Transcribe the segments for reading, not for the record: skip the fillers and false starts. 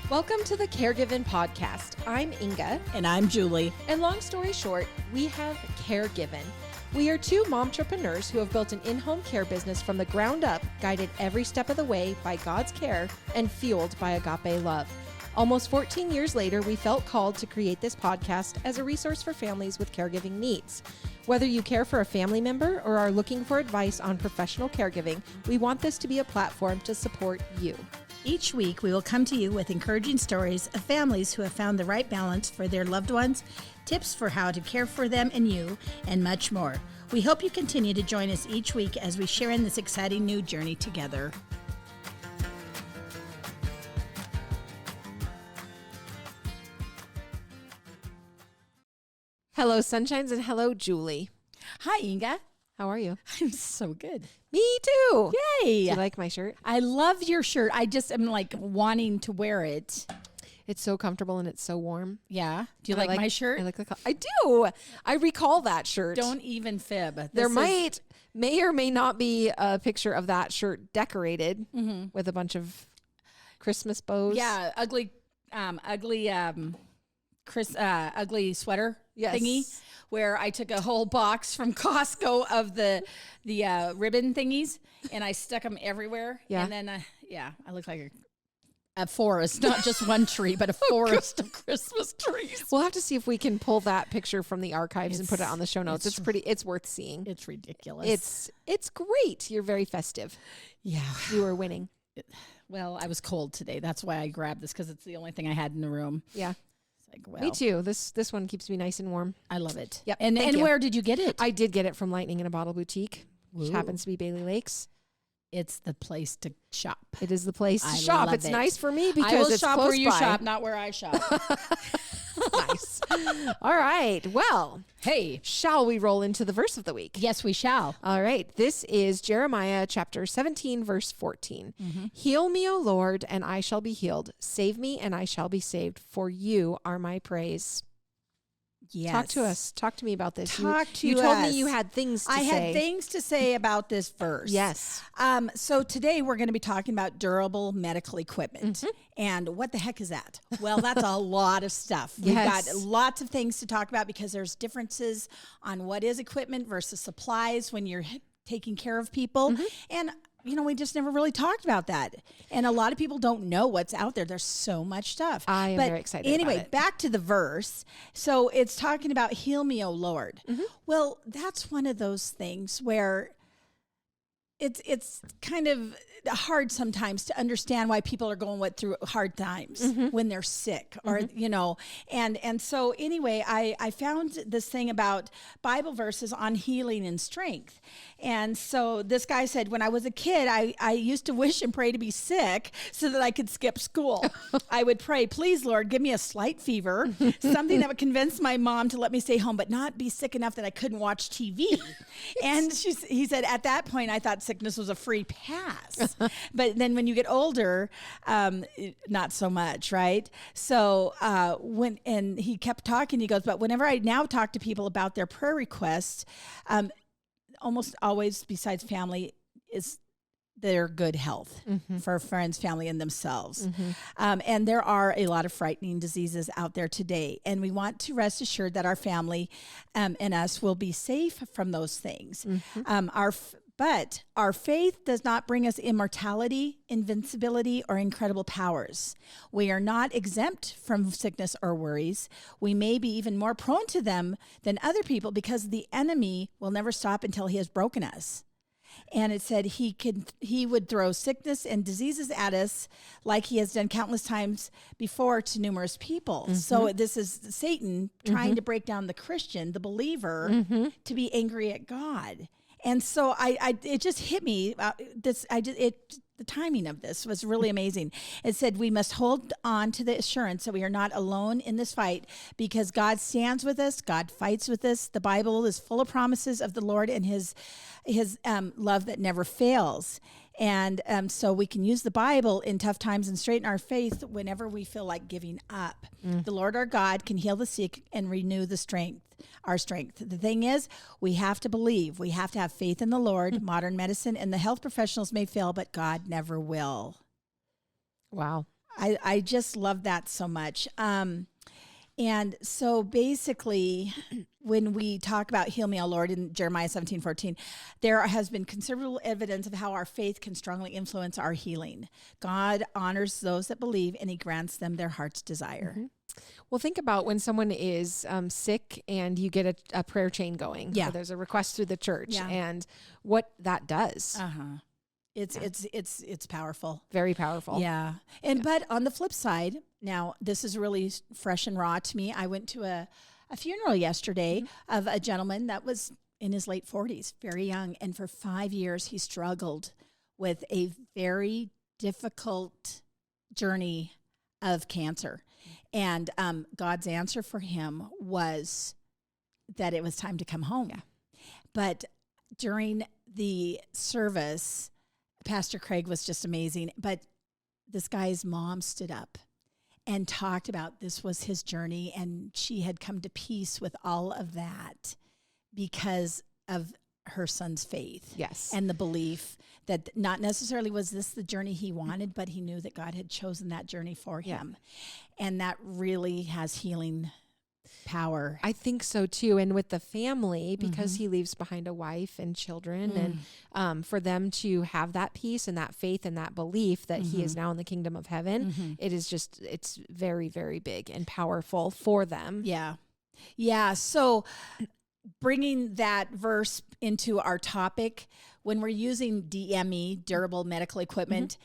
Welcome to the Caregiving Podcast. I'm Inga. And I'm Julie. And long story short, we have Caregiving. We are two momtrepreneurs who have built an in-home care business from the ground up, guided every step of the way by God's care and fueled by agape love. Almost 14 years later, we felt called to create this podcast as a resource for families with caregiving needs. Whether you care for a family member or are looking for advice on professional caregiving, we want this to be a platform to support you. Each week, we will come to you with encouraging stories of families who have found the right balance for their loved ones, tips for how to care for them and you, and much more. We hope you continue to join us each week as we share in this exciting new journey together. Hello, Sunshines, and hello, Julie. Hi, Inga. How are you? I'm so good. Me too. Yay. Do you like my shirt? I love your shirt. I just am like wanting to wear it. It's so comfortable and it's so warm. Yeah. Do you like my shirt? I like the color. I do. I recall that shirt. Don't even fib. There may or may not be a picture of that shirt decorated with a bunch of Christmas bows. Yeah, ugly sweater thingy, where I took a whole box from Costco of the ribbon thingies and I stuck them everywhere. Yeah. And then I look like a forest, not just one tree, but a forest of Christmas trees. We'll have to see if we can pull that picture from the archives and put it on the show notes. It's worth seeing. It's ridiculous. It's great. You're very festive. Yeah. You were winning. Well, I was cold today. That's why I grabbed this, because it's the only thing I had in the room. Yeah. Like, well, me too. This one keeps me nice and warm. I love it. Yep. And where did you get it? I did get it from Lightning in a Bottle Boutique, which happens to be Bailey Lakes. It's the place to shop. It is the place to shop. It's nice for me because I will it's shop close where you by. shop, not where I shop. Nice. All right. Well, hey, shall we roll into the verse of the week? Yes, we shall. All right. This is Jeremiah chapter 17, verse 14. Heal me, O Lord, and I shall be healed. Save me, and I shall be saved, for you are my praise. Yes. Talk to us. Talk to me about this. You told me you had things to say. I had things to say about this verse. Yes. So today we're going to be talking about durable medical equipment. And what the heck is that? Well, that's a lot of stuff. We've got lots of things to talk about because there's differences on what is equipment versus supplies when you're taking care of people. And we just never really talked about that. And a lot of people don't know what's out there. There's so much stuff. I am very excited anyway, about it. Back to the verse. So it's talking about heal me, O Lord. Well, that's one of those things where it's kind of hard sometimes to understand why people are going through hard times when they're sick or, and so anyway, I found this thing about Bible verses on healing and strength. And so this guy said, when I was a kid, I used to wish and pray to be sick so that I could skip school. I would pray, please, Lord, give me a slight fever, something that would convince my mom to let me stay home, but not be sick enough that I couldn't watch TV. And he said, at that point, I thought sickness was a free pass. But then when you get older, not so much, right? So and he kept talking, he goes, but whenever I now talk to people about their prayer requests, almost always, besides family, is their good health for friends, family, and themselves. And there are a lot of frightening diseases out there today. And we want to rest assured that our family and us will be safe from those things. But our faith does not bring us immortality, invincibility, or incredible powers. We are not exempt from sickness or worries. We may be even more prone to them than other people because the enemy will never stop until he has broken us. And it said he would throw sickness and diseases at us like he has done countless times before to numerous people. So this is Satan trying to break down the Christian, the believer, to be angry at God. And so it just hit me. The timing of this was really amazing. It said we must hold on to the assurance that we are not alone in this fight because God stands with us. God fights with us. The Bible is full of promises of the Lord and His love that never fails. And so we can use the Bible in tough times and straighten our faith whenever we feel like giving up. The Lord our God can heal the sick and renew our strength. The thing is, we have to believe. We have to have faith in the Lord. Modern medicine and the health professionals may fail, but God never will. Wow. I just love that so much. And so basically, when we talk about heal me, O Lord, in Jeremiah 17:14, there has been considerable evidence of how our faith can strongly influence our healing. God honors those that believe, and he grants them their heart's desire. Mm-hmm. Well, think about when someone is sick and you get a prayer chain going. Yeah. Or there's a request through the church, Yeah. and what that does. It's powerful. Very powerful. Yeah. But on the flip side, now this is really fresh and raw to me. I went to a funeral yesterday of a gentleman that was in his late 40s, very young. And for 5 years, he struggled with a very difficult journey of cancer. And God's answer for him was that it was time to come home. Yeah. But during the service, Pastor Craig was just amazing. But this guy's mom stood up and talked about this was his journey, and she had come to peace with all of that because of her son's faith. Yes. And the belief that not necessarily was this the journey he wanted, but he knew that God had chosen that journey for him. And that really has healing power. I think so too. And with the family, because he leaves behind a wife and children, and for them to have that peace and that faith and that belief that he is now in the kingdom of heaven, it is just, it's very, very big and powerful for them. Yeah. Yeah. So bringing that verse into our topic, when we're using DME, durable medical equipment,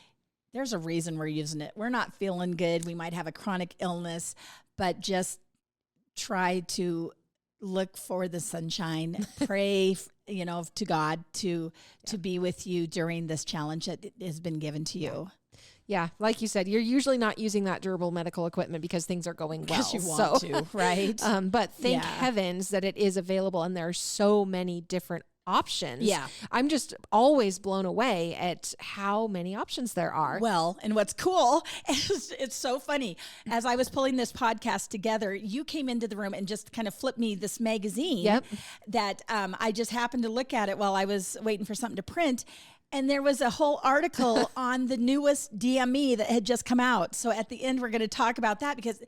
there's a reason we're using it. We're not feeling good. We might have a chronic illness, but just try to look for the sunshine, pray, to God to be with you during this challenge that has been given to you. Yeah, like you said, you're usually not using that durable medical equipment because things are going well. Because you want to, right? But thank heavens that it is available, and there are so many different options. Yeah. I'm just always blown away at how many options there are. Well, and what's cool is it's so funny. As I was pulling this podcast together, you came into the room and just kind of flipped me this magazine that I just happened to look at it while I was waiting for something to print. And there was a whole article on the newest DME that had just come out. So at the end, we're going to talk about that, because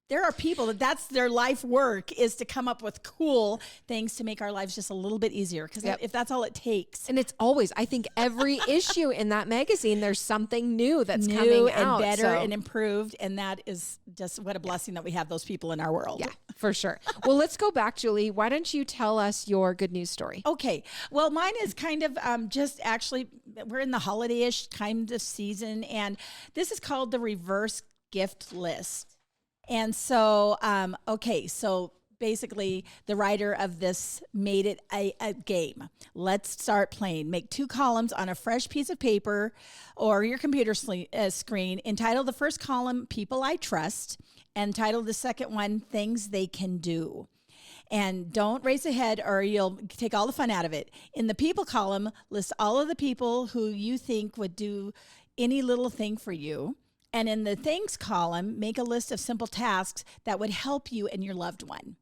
there are people that's their life work, is to come up with cool things to make our lives just a little bit easier. Because if that's all it takes. And it's always, I think every issue in that magazine, there's something new that's new coming and out. better and improved. And that is just what a blessing that we have those people in our world. Yeah, for sure. Well, let's go back, Julie. Why don't you tell us your good news story? Okay. Well, mine is kind of just actually, we're in the holiday-ish kind of season. And this is called the reverse gift list. And so, so basically the writer of this made it a game. Let's start playing. Make 2 columns on a fresh piece of paper or your computer screen. Entitle the first column, People I Trust, and title the second one, Things They Can Do. And don't raise a head or you'll take all the fun out of it. In the people column, list all of the people who you think would do any little thing for you. And in the things column, make a list of simple tasks that would help you and your loved one.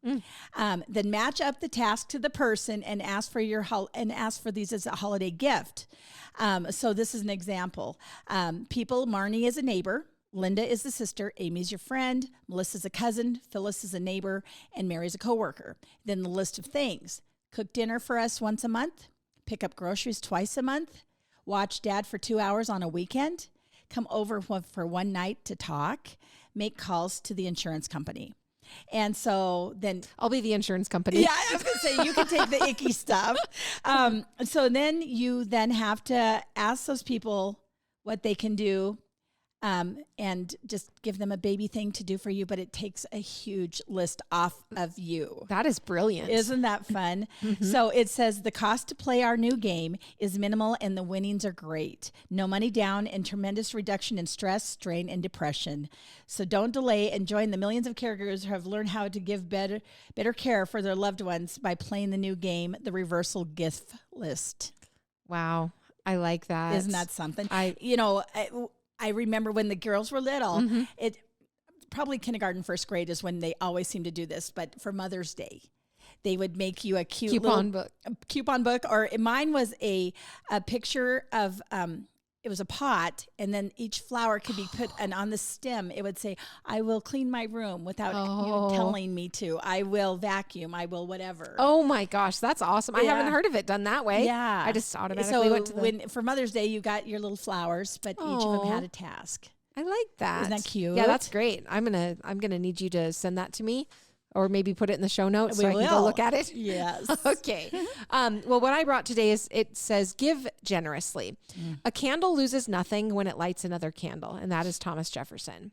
Then match up the task to the person and ask for these as a holiday gift. So this is an example. People: Marnie is a neighbor, Linda is the sister, Amy's your friend, Melissa's a cousin, Phyllis is a neighbor, and Mary's a coworker. Then the list of things: cook dinner for us once a month, pick up groceries twice a month, watch Dad for 2 hours on a weekend, come over for one night to talk, make calls to the insurance company. And so then I'll be the insurance company. Yeah, I was going to say, you can take the icky stuff. So then you have to ask those people what they can do, and just give them a baby thing to do for you, but it takes a huge list off of you. That is brilliant. Isn't that fun? So it says the cost to play our new game is minimal and the winnings are great. No money down and tremendous reduction in stress, strain, and depression. So don't delay and join the millions of caregivers who have learned how to give better care for their loved ones by playing the new game, the reversal gift list. Wow. I like that. Isn't that something? I remember when the girls were little, it probably kindergarten, first grade is when they always seem to do this, but for Mother's Day, they would make you a cute coupon book, or mine was a picture of it was a pot, and then each flower could be put, and on the stem it would say, I will clean my room without you telling me to. I will vacuum. I will whatever. Oh my gosh, that's awesome. I haven't heard of it done that way. Yeah. I just automatically went to when for Mother's Day, you got your little flowers, but each of them had a task. I like that. Isn't that cute? Yeah, that's great. I'm gonna need you to send that to me, or maybe put it in the show notes so I can go look at it. Yes. Okay. Well, what I brought today is, it says, give generously. A candle loses nothing when it lights another candle, and that is Thomas Jefferson.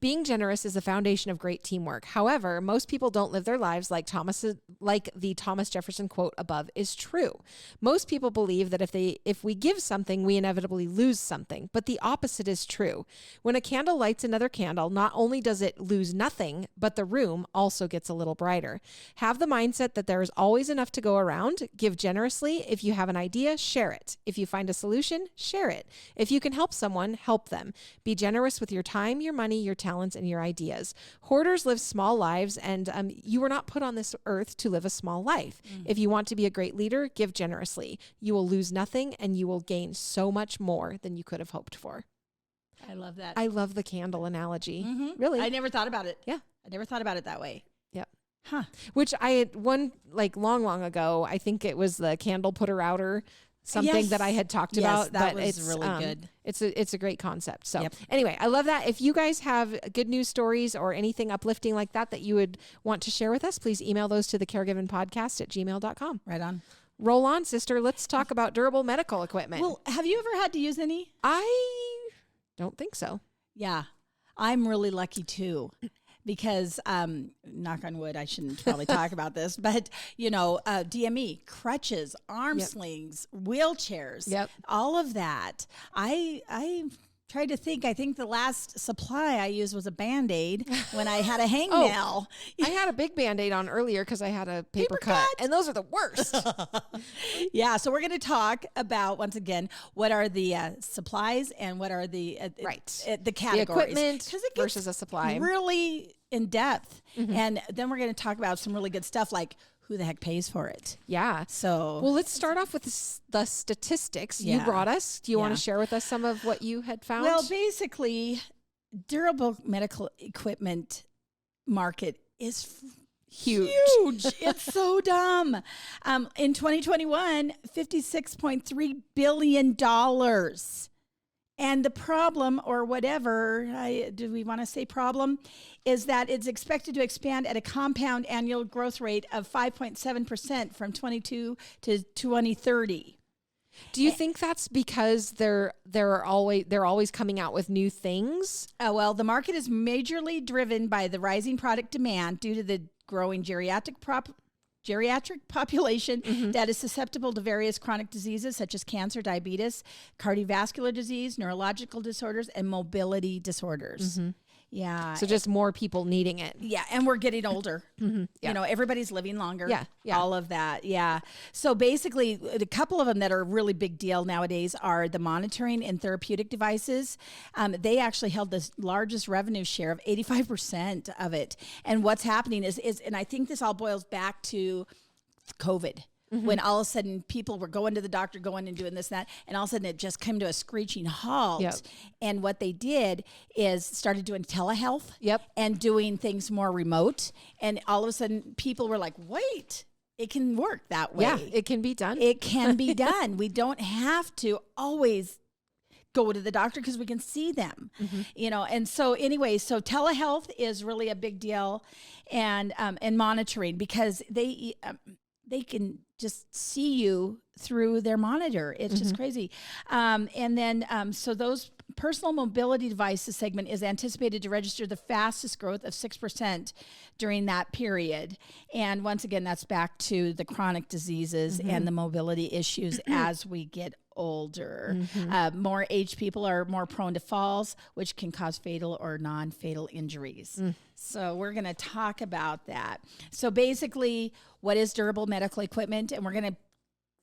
Being generous is the foundation of great teamwork. However, most people don't live their lives like the Thomas Jefferson quote above is true. Most people believe that if we give something, we inevitably lose something, but the opposite is true. When a candle lights another candle, not only does it lose nothing, but the room also gets a little brighter. Have the mindset that there is always enough to go around. Give generously. If you have an idea, share it. If you find a solution, share it. If you can help someone, help them. Be generous with your time, your money, your talents, and your ideas. Hoarders live small lives, and you were not put on this earth to live a small life. If you want to be a great leader, give generously. You will lose nothing, and you will gain so much more than you could have hoped for. I love that. I love the candle analogy. Mm-hmm. Really? I never thought about it. Yeah. I never thought about it that way. Yep. Huh. Which I had long ago, I think it was the candle putter outer, something that I had talked about. That but was really good. It's a great concept. So anyway, I love that. If you guys have good news stories or anything uplifting like that you would want to share with us, please email those to thecaregivenpodcast@gmail.com. Right on. Roll on, sister. Let's talk about durable medical equipment. Well, have you ever had to use any? I don't think so. Yeah. I'm really lucky too. Because, knock on wood, I shouldn't probably talk about this, but, DME, crutches, arm slings, wheelchairs, all of that. I tried to think. I think the last supply I used was a Band-Aid when I had a hangnail. I had a big Band-Aid on earlier because I had a paper cut, and those are the worst. Yeah, so we're going to talk about, once again, what are the supplies and what are the the categories. The equipment versus a supply. Really in depth. And then we're going to talk about some really good stuff like who the heck pays for it. Yeah. So, well, let's start off with the statistics you brought us. Do you want to share with us some of what you had found? Well, basically, durable medical equipment market is huge. It's so dumb. In 2021, $56.3 billion. And the problem, or whatever, do we want to say problem, is that it's expected to expand at a compound annual growth rate of 5.7% from 22 to 2030. Do you think that's because they're always coming out with new things? Well, the market is majorly driven by the rising product demand due to the growing geriatric population that is susceptible to various chronic diseases such as cancer, diabetes, cardiovascular disease, neurological disorders, and mobility disorders. Yeah. So just more people needing it. Yeah. And we're getting older. Everybody's living longer. Yeah. All of that. Yeah. So basically, a couple of them that are a really big deal nowadays are the monitoring and therapeutic devices. They actually held the largest revenue share of 85% of it. And what's happening is, and I think this all boils back to COVID. When all of a sudden people were going to the doctor, going and doing this and that, and all of a sudden it just came to a screeching halt. And what they did is started doing telehealth and doing things more remote. And all of a sudden people were like, wait, it can work that way. Yeah, it can be done. It can be done. We don't have to always go to the doctor because we can see them, and so anyway, so telehealth is really a big deal, and monitoring, because they can just see you through their monitor. It's just crazy. And then, so those personal mobility devices segment is anticipated to register the fastest growth of 6% during that period. And once again, that's back to the chronic diseases and the mobility issues as we get older. More aged people are more prone to falls, which can cause fatal or non-fatal injuries. So we're going to talk about that. So basically, what is durable medical equipment? And we're going to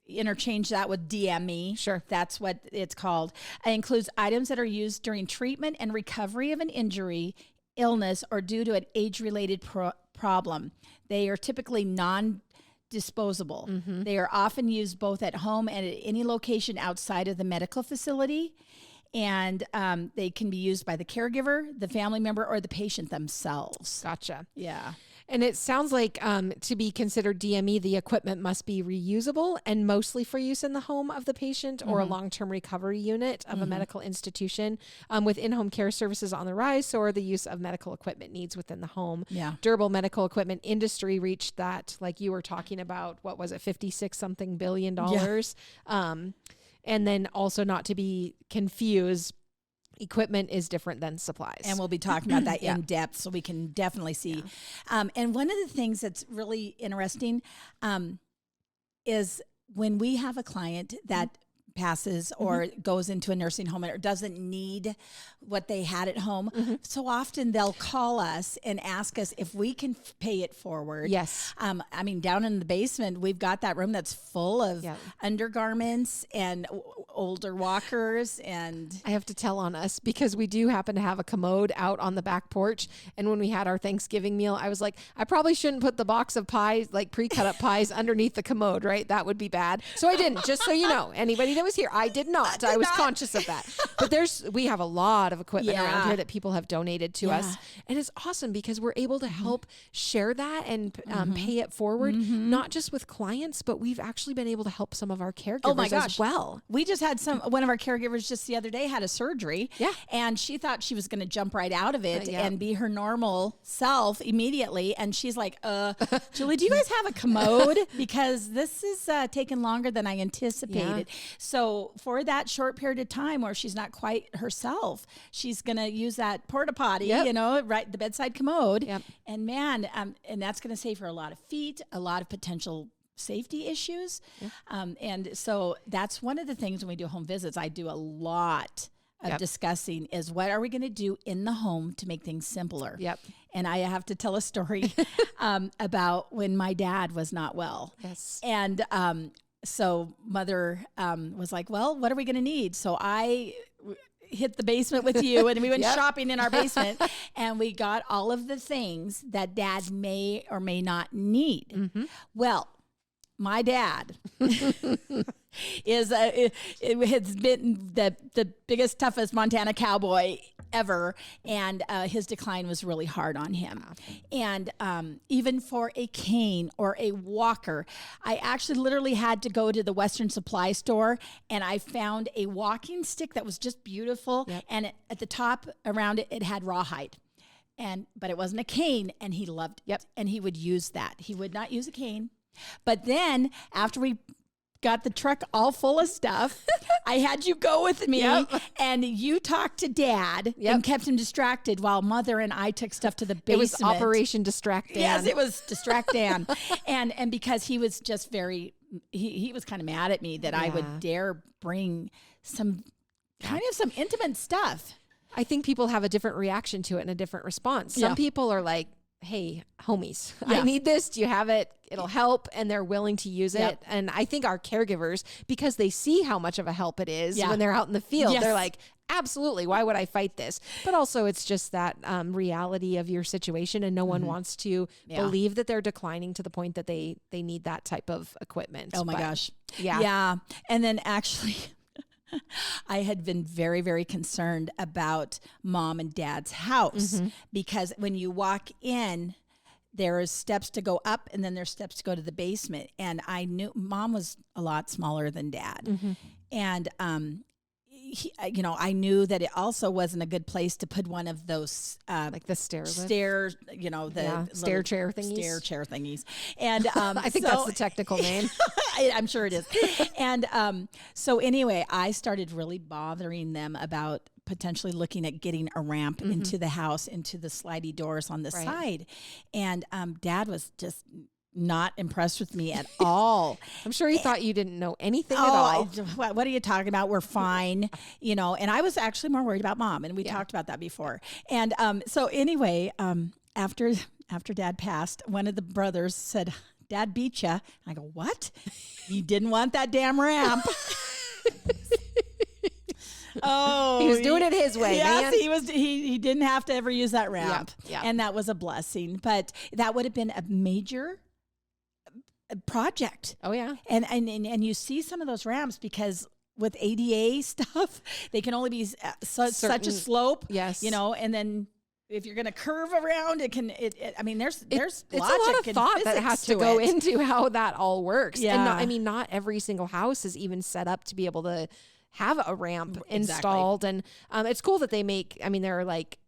interchange that with DME. Sure. That's what it's called. It includes items that are used during treatment and recovery of an injury, illness, or due to an age-related problem. They are typically disposable. They are often used both at home and at any location outside of the medical facility. And they can be used by the caregiver, the family member, or the patient themselves. Gotcha. Yeah. And it sounds like to be considered DME, the equipment must be reusable and mostly for use in the home of the patient or a long-term recovery unit of a medical institution. With in-home care services on the rise, so are the use of medical equipment needs within the home. Yeah. Durable medical equipment industry reached that, like you were talking about, what was it, $56-something billion? And then also, not to be confused, equipment is different than supplies. And we'll be talking about that in depth, so we can definitely see. And one of the things that's really interesting is when we have a client that passes or goes into a nursing home or doesn't need what they had at home. So often they'll call us and ask us if we can pay it forward. Yes. I mean, down in the basement, we've got that room that's full of undergarments and older walkers. And I have to tell on us because we do happen to have a commode out on the back porch. And when we had our Thanksgiving meal, I was like, I probably shouldn't put the box of pies, like pre-cut up pies underneath the commode, right? That would be bad. So I didn't, just so you know, anybody that was here, I did not. I was conscious of that. But we have a lot of equipment around here that people have donated to us. And it's awesome because we're able to help share that and pay it forward, not just with clients, but we've actually been able to help some of our caregivers as well. We just had one of our caregivers just the other day had a surgery. Yeah. And she thought she was going to jump right out of it and be her normal self immediately. And she's like, Julie, do you guys have a commode? Because this is taking longer than I anticipated. So for that short period of time where she's not quite herself, she's going to use that porta potty, right, the bedside commode. And man, and that's going to save her a lot of feet, a lot of potential safety issues. And so that's one of the things when we do home visits, I do a lot of discussing is what are we going to do in the home to make things simpler. And I have to tell a story about when my dad was not well. And so mother was like, well, what are we going to need? So I hit the basement with you and we went shopping in our basement and we got all of the things that dad may or may not need. Well, my dad is it has been the biggest, toughest Montana cowboy ever, and his decline was really hard on him. And even for a cane or a walker, I actually literally had to go to the Western Supply store, and I found a walking stick that was just beautiful, and at the top around it, it had rawhide. But it wasn't a cane, and he loved it, and he would use that. He would not use a cane. But then after we got the truck all full of stuff, I had you go with me and you talked to dad and kept him distracted while mother and I took stuff to the basement. It was Operation Distract Dan. Yes, it was Distract Dan. and because he was just he was kind of mad at me that I would dare bring some some intimate stuff. I think people have a different reaction to it and a different response. Some people are like, hey, homies, I need this. Do you have it? It'll help. And they're willing to use it. And I think our caregivers, because they see how much of a help it is when they're out in the field, they're like, absolutely. Why would I fight this? But also it's just that reality of your situation. And no one wants to believe that they're declining to the point that they need that type of equipment. Oh my gosh. Yeah. And then actually I had been very, very concerned about mom and dad's house because when you walk in, there's steps to go up and then there's steps to go to the basement. And I knew mom was a lot smaller than dad. And, I knew that it also wasn't a good place to put one of those like the stairs, stair chair thingies. And I think that's the technical name. I'm sure it is. And so anyway, I started really bothering them about potentially looking at getting a ramp into the house, into the slidey doors on the side. And dad was just not impressed with me at all. I'm sure he thought you didn't know anything at all. What are you talking about? We're fine, and I was actually more worried about mom, and we talked about that before. And so anyway, after dad passed, one of the brothers said, Dad beat ya. I go, what? He didn't want that damn ramp. Oh, he was doing it his way. Yes, man. he was. He didn't have to ever use that ramp, and that was a blessing. But that would have been a major project. Oh yeah. And you see some of those ramps because with ADA stuff, they can only be such a slope. Yes. And then if you're going to curve around, I mean, there's it's a logic lot of thought that has to go into how that all works. Yeah. And not every single house is even set up to be able to have a ramp installed. And it's cool that they make, there are like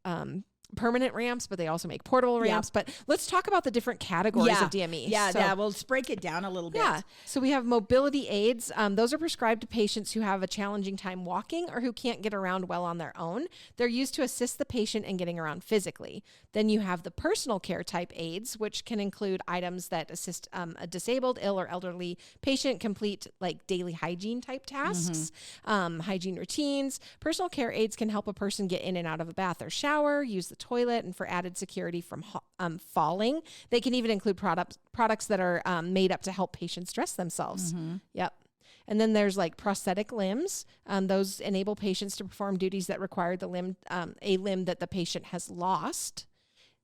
permanent ramps, but they also make portable ramps. But let's talk about the different categories of DME. Yeah, well, let's break it down a little bit. Yeah. So we have mobility aids. Those are prescribed to patients who have a challenging time walking or who can't get around well on their own. They're used to assist the patient in getting around physically. Then you have the personal care type aids, which can include items that assist a disabled, ill, or elderly patient complete like daily hygiene type tasks, hygiene routines. Personal care aids can help a person get in and out of a bath or shower, use the toilet, and for added security from falling. They can even include products that are made up to help patients dress themselves. Yep. And then there's like prosthetic limbs. Those enable patients to perform duties that require a limb that the patient has lost.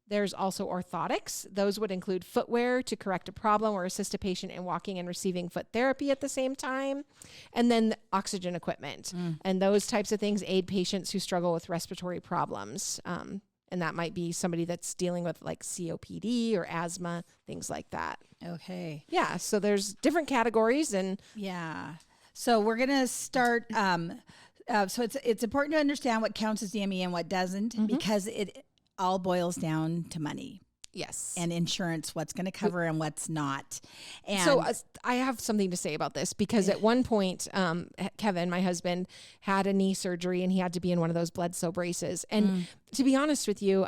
There's also orthotics. Those would include footwear to correct a problem or assist a patient in walking and receiving foot therapy at the same time. And then oxygen equipment. And those types of things aid patients who struggle with respiratory problems. And that might be somebody that's dealing with like COPD or asthma, things like that. Okay. Yeah. So there's different categories and yeah. So we're going to start. So it's important to understand what counts as DME and what doesn't, because it all boils down to money. Yes. And insurance, what's going to cover and what's not. And so I have something to say about this because at one point, Kevin, my husband, had a knee surgery and he had to be in one of those Bledsoe braces. And to be honest with you,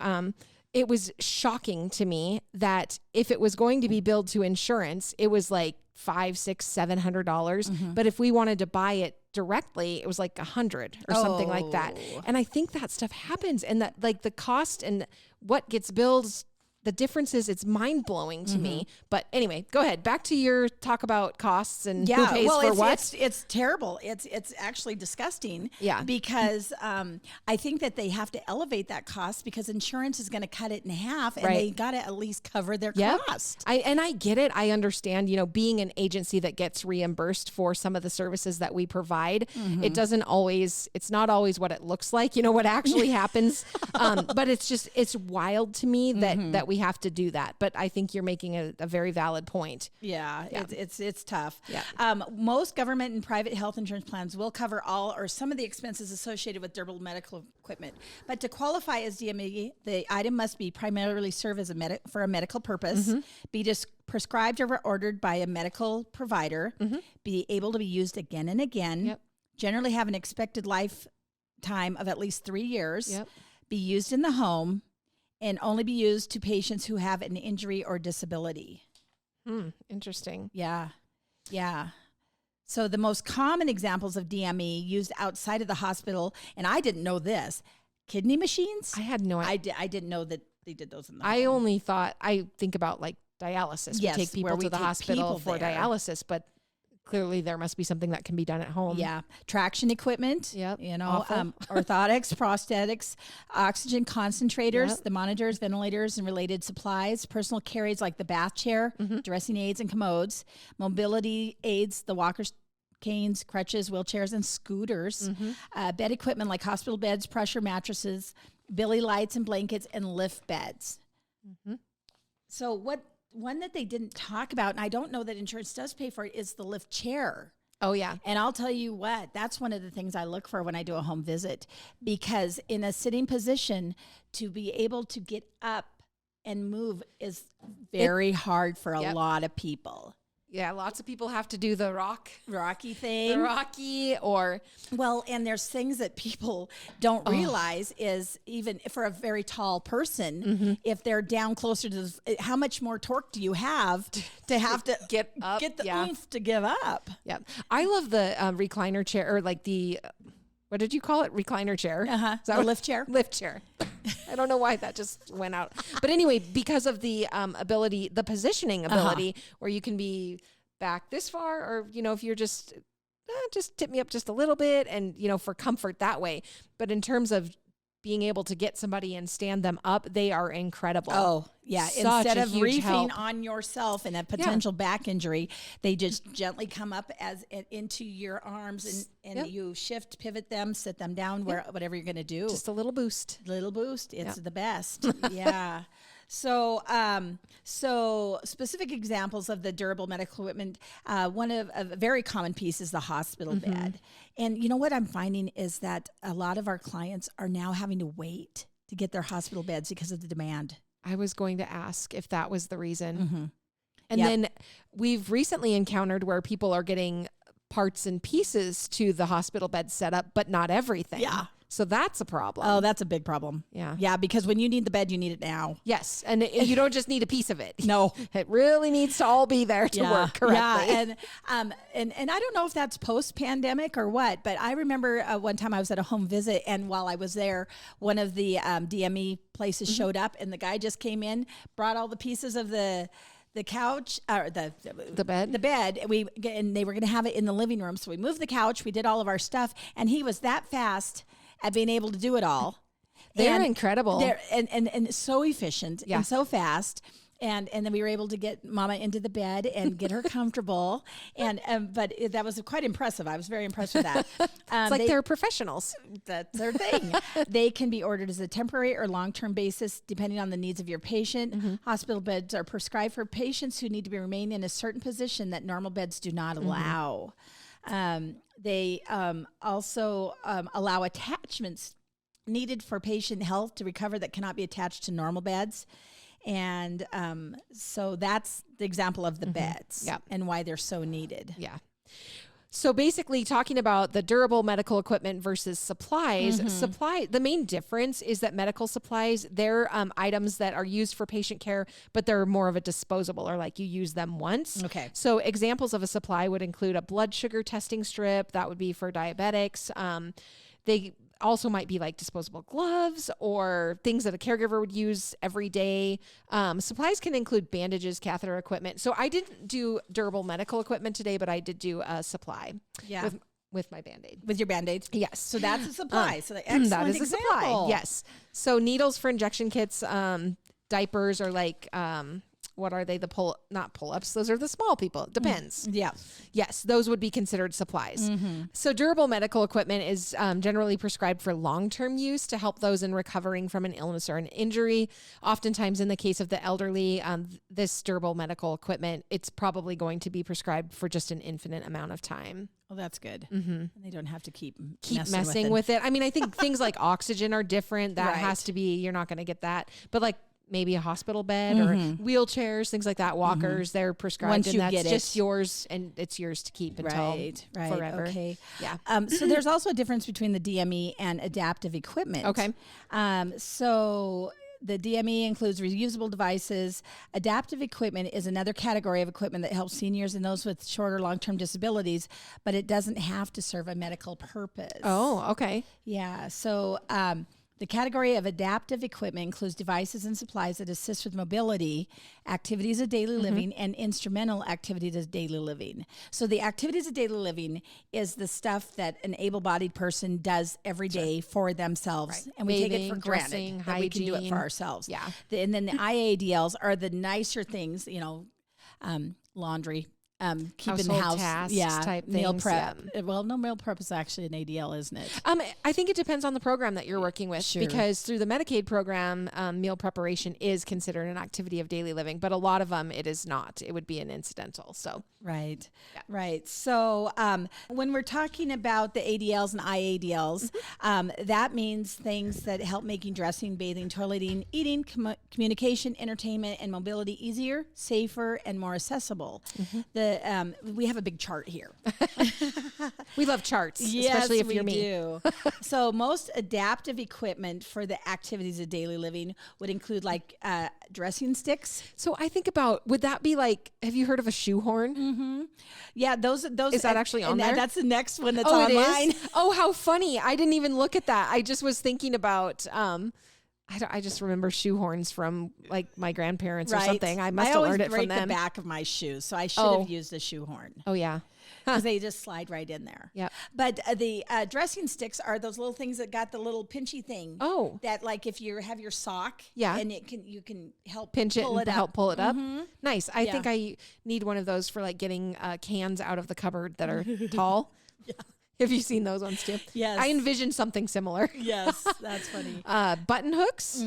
it was shocking to me that if it was going to be billed to insurance, it was like $500, $600, $700. But if we wanted to buy it directly, it was like $100 or something like that. And I think that stuff happens, and that like the cost and what gets billed, the difference is it's mind blowing to me. But anyway, go ahead. Back to your talk about costs and who pays for what. It's terrible. It's actually disgusting. Yeah. Because I think that they have to elevate that cost because insurance is going to cut it in half, and they got to at least cover their cost. I get it. I understand, being an agency that gets reimbursed for some of the services that we provide, it's not always what it looks like, what actually happens. But it's wild to me that we have to do that. But I think you're making a very valid point. Yeah. It's tough. Yeah. Most government and private health insurance plans will cover all or some of the expenses associated with durable medical equipment. But to qualify as DME, the item must be primarily serve as for a medical purpose, be prescribed or ordered by a medical provider, be able to be used again and again, generally have an expected lifetime of at least 3 years, be used in the home, and only be used to patients who have an injury or disability. Interesting. Yeah. So the most common examples of DME used outside of the hospital, and I didn't know this, kidney machines. I had no idea. I didn't know that they did those in the I home. only thought, I think about like dialysis. Yes, we take people to the hospital for dialysis, but clearly there must be something that can be done at home. Yeah. Traction equipment, Awful. orthotics, prosthetics, oxygen concentrators, the monitors, ventilators, and related supplies, personal care aids like the bath chair, dressing aids and commodes, mobility aids, the walkers, canes, crutches, wheelchairs, and scooters, bed equipment like hospital beds, pressure mattresses, billy lights and blankets, and lift beds. So one that they didn't talk about, and I don't know that insurance does pay for it, is the lift chair. Oh, yeah. And I'll tell you what, that's one of the things I look for when I do a home visit, because in a sitting position, to be able to get up and move is very hard for a lot of people. Yeah, lots of people have to do the rocky thing. The rocky or... Well, and there's things that people don't realize is even for a very tall person, if they're down closer to how much more torque do you have to get up? Get the oomph to give up. Yeah. I love the recliner chair, or like the... what did you call it? Recliner chair. A lift chair. Lift chair. I don't know why that just went out. But anyway, because of the ability, the positioning ability, where you can be back this far, or, if you're just tip me up just a little bit, and, for comfort that way. But in terms of being able to get somebody and stand them up, they are incredible. Oh, yeah. Such Instead a of huge reefing help. on yourself and a potential back injury, they just gently come up into your arms and you shift, pivot them, sit them down, whatever you're going to do. Just a little boost. Little boost. It's the best. Yeah. So, so specific examples of the durable medical equipment. One of a very common piece is the hospital bed. And you know what I'm finding is that a lot of our clients are now having to wait to get their hospital beds because of the demand. I was going to ask if that was the reason. Mm-hmm. And then we've recently encountered where people are getting parts and pieces to the hospital bed setup, but not everything. Yeah. So that's a problem. Oh, that's a big problem. Yeah. Yeah, because when you need the bed, you need it now. Yes. And you don't just need a piece of it. No. It really needs to all be there to work correctly. Yeah. And I don't know if that's post-pandemic or what, but I remember one time I was at a home visit, and while I was there, one of the DME places showed up, and the guy just came in, brought all the pieces of the couch or the bed. And they were going to have it in the living room. So we moved the couch, we did all of our stuff, and he was that fast at being able to do it all. They're incredible. And so efficient and so fast. And then we were able to get Mama into the bed and get her comfortable. But that was quite impressive. I was very impressed with that. It's like they're professionals. That's their thing. They can be ordered as a temporary or long-term basis, depending on the needs of your patient. Hospital beds are prescribed for patients who need to remain in a certain position that normal beds do not allow. They also allow attachments needed for patient health to recover that cannot be attached to normal beds. And so that's the example of the beds and why they're so needed. Yeah. So basically talking about the durable medical equipment versus supplies, the main difference is that medical supplies, they're items that are used for patient care, but they're more of a disposable, or like you use them once. Okay. So examples of a supply would include a blood sugar testing strip. That would be for diabetics. They also might be like disposable gloves or things that a caregiver would use every day. Supplies can include bandages, catheter equipment. So I didn't do durable medical equipment today, but I did do a supply with my Band-Aid. With your Band-Aid? Yes. So that's a supply. So excellent that is example. a supply. Yes. So needles for injection kits, diapers, or like, what are they? Not pull-ups. Those are the small people. It depends. Yeah. Yes, those would be considered supplies. So durable medical equipment is generally prescribed for long-term use to help those in recovering from an illness or an injury. Oftentimes in the case of the elderly, this durable medical equipment, it's probably going to be prescribed for just an infinite amount of time. Well, that's good. And they don't have to keep messing with it. I mean, I think things like oxygen are different. That has to be, you're not going to get that. But like, maybe a hospital bed or wheelchairs, things like that, walkers, they're prescribed. Once you and that's get just yours, and it's yours to keep until forever. Okay. Yeah. So there's also a difference between the DME and adaptive equipment. Okay. So the DME includes reusable devices. Adaptive equipment is another category of equipment that helps seniors and those with short or long-term disabilities, but it doesn't have to serve a medical purpose. Oh, okay. Yeah. So, the category of adaptive equipment includes devices and supplies that assist with mobility, activities of daily living, and instrumental activities of daily living. So the activities of daily living is the stuff that an able-bodied person does every day for themselves. And we take it for granted dressing, that we can do it hygiene. for ourselves. Yeah. And then the IADLs are the nicer things, laundry, keeping the Household house, tasks type meal things, prep. Well, no, meal prep is actually an ADL, isn't it? I think it depends on the program that you're working with, because through the Medicaid program, meal preparation is considered an activity of daily living, but a lot of them it is not. It would be an incidental. So right. So when we're talking about the ADLs and IADLs, that means things that help making dressing, bathing, toileting, eating, communication, entertainment, and mobility easier, safer, and more accessible. We have a big chart here. We love charts, especially if you're me. Do. So most adaptive equipment for the activities of daily living would include like dressing sticks. So I think about, would that be like, have you heard of a shoehorn? Yeah, those. Is that actually on there? That's the next one that's online. It is? Oh, how funny. I didn't even look at that. I just was thinking about, I just remember shoehorns from like my grandparents or something. I must have learned it from them. I always break the back of my shoes, so I should have used a shoehorn. Oh, yeah. because they just slide right in there. Yep. But the dressing sticks are those little things that got the little pinchy thing. Oh. That like if you have your sock. Yeah. And you can help Pinch it pull and it help up. pull it up. Mm-hmm. Nice. I think I need one of those for like getting cans out of the cupboard that are tall. Yeah. Have you seen those ones too? Yes. I envisioned something similar. Yes, that's funny. Button hooks.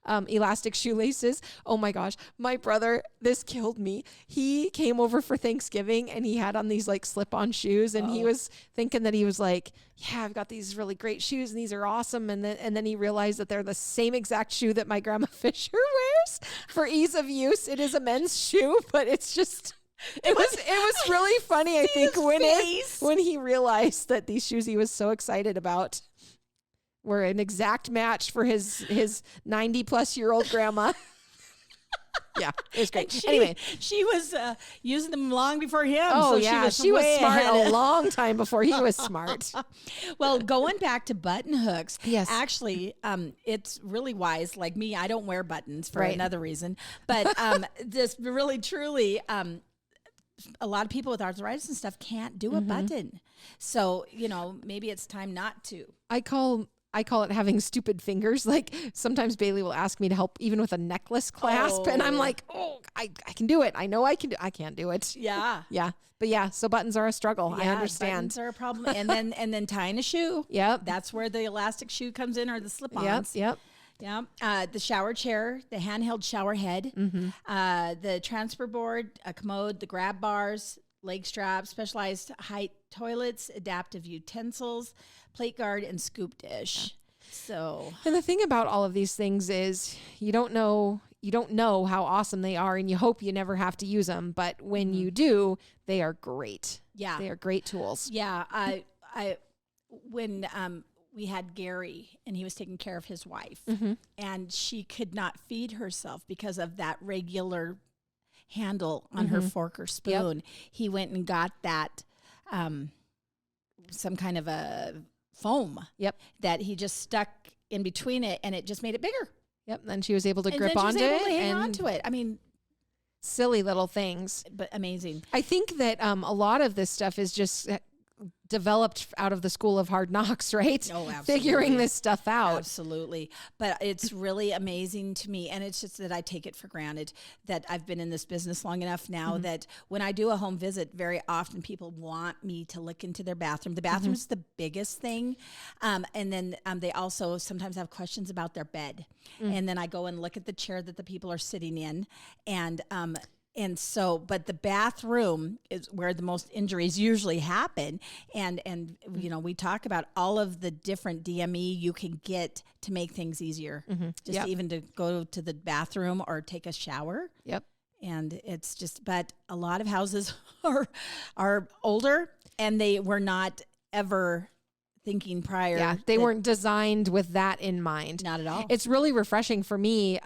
Elastic shoelaces. Oh my gosh. My brother, this killed me. He came over for Thanksgiving and he had on these like slip-on shoes and he was thinking that he was like, yeah, I've got these really great shoes and these are awesome. And then he realized that they're the same exact shoe that my grandma Fisher wears for ease of use. It is a men's shoe, but it's just... It was really funny, I think, when he realized that these shoes he was so excited about were an exact match for his 90-plus-year-old grandma. Yeah, it was great. Anyway, she was using them long before him. Oh, so yeah, she was smart a long time before he was smart. Well, going back to button hooks, yes, actually, it's really wise. Like me, I don't wear buttons for Right. another reason, but this really, truly. A lot of people with arthritis and stuff can't do a button. So, maybe it's time not to. I call it having stupid fingers. Like sometimes Bailey will ask me to help even with a necklace clasp. And I'm like, I can do it. I know I can do I can't do it. Yeah. Yeah. But yeah, so buttons are a struggle. I Yeah, understand. buttons are a problem. And then tying a shoe. Yep. That's where the elastic shoe comes in, or the slip-ons. Yep. Yeah. The shower chair, the handheld shower head, the transfer board, a commode, the grab bars, leg straps, specialized height toilets, adaptive utensils, plate guard, and scoop dish. So, And the thing about all of these things is you don't know how awesome they are, and you hope you never have to use them. But when you do, they are great. yeah. They are great tools. Yeah. When we had Gary and he was taking care of his wife and she could not feed herself because of that regular handle on her fork or spoon. Yep. He went and got that some kind of a foam that he just stuck in between it, and it just made it bigger. Yep. Then she was able to grip onto it and hang on to it. I mean, silly little things, but amazing. I think that a lot of this stuff is just developed out of the school of hard knocks, right? Oh, absolutely. Figuring this stuff out. Absolutely. But it's really amazing to me. And it's just that I take it for granted that I've been in this business long enough now that when I do a home visit, very often people want me to look into their bathroom. The bathroom is the biggest thing. And then they also sometimes have questions about their bed. And then I go and look at the chair that the people are sitting in. And so, but the bathroom is where the most injuries usually happen. And we talk about all of the different DME you can get to make things easier. Just even to go to the bathroom or take a shower. Yep. And it's just, but a lot of houses are older, and they were not ever thinking prior. Yeah, they weren't designed with that in mind. Not at all. It's really refreshing for me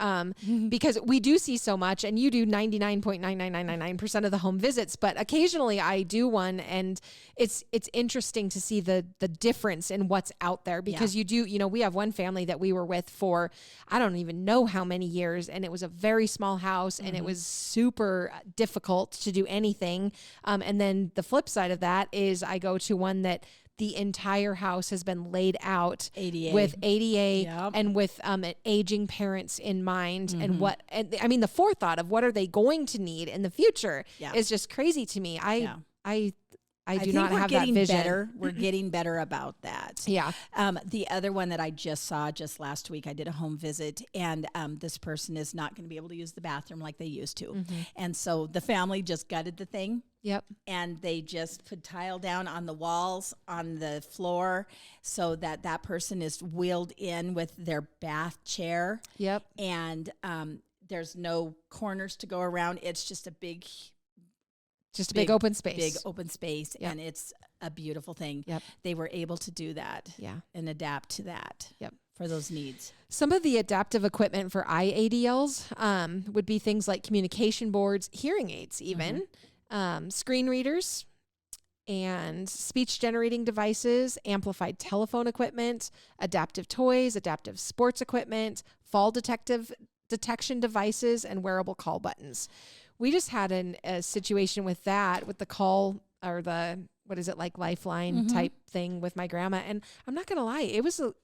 because we do see so much, and you do 99.99999% of the home visits, but occasionally I do one, and it's interesting to see the difference in what's out there, because we have one family that we were with for, I don't even know how many years, and it was a very small house, and it was super difficult to do anything. And then the flip side of that is I go to one that the entire house has been laid out with ADA and with aging parents in mind. And the forethought of what are they going to need in the future is just crazy to me. I do not have that vision. We're getting better about that. Yeah. The other one that I just saw just last week, I did a home visit, and this person is not going to be able to use the bathroom like they used to. And so the family just gutted the thing. Yep. And they just put tile down on the walls, on the floor, so that that person is wheeled in with their bath chair. Yep. And there's no corners to go around. It's just a big open space. Big open space. Yep. And it's a beautiful thing. Yep. They were able to do that. Yeah. And adapt to that. Yep. For those needs. Some of the adaptive equipment for IADLs would be things like communication boards, hearing aids even, screen readers, and speech generating devices, amplified telephone equipment, adaptive toys, adaptive sports equipment, fall detection devices, and wearable call buttons. We just had a situation with that, with the call or the, what is it, like Lifeline type thing with my grandma. And I'm not going to lie, it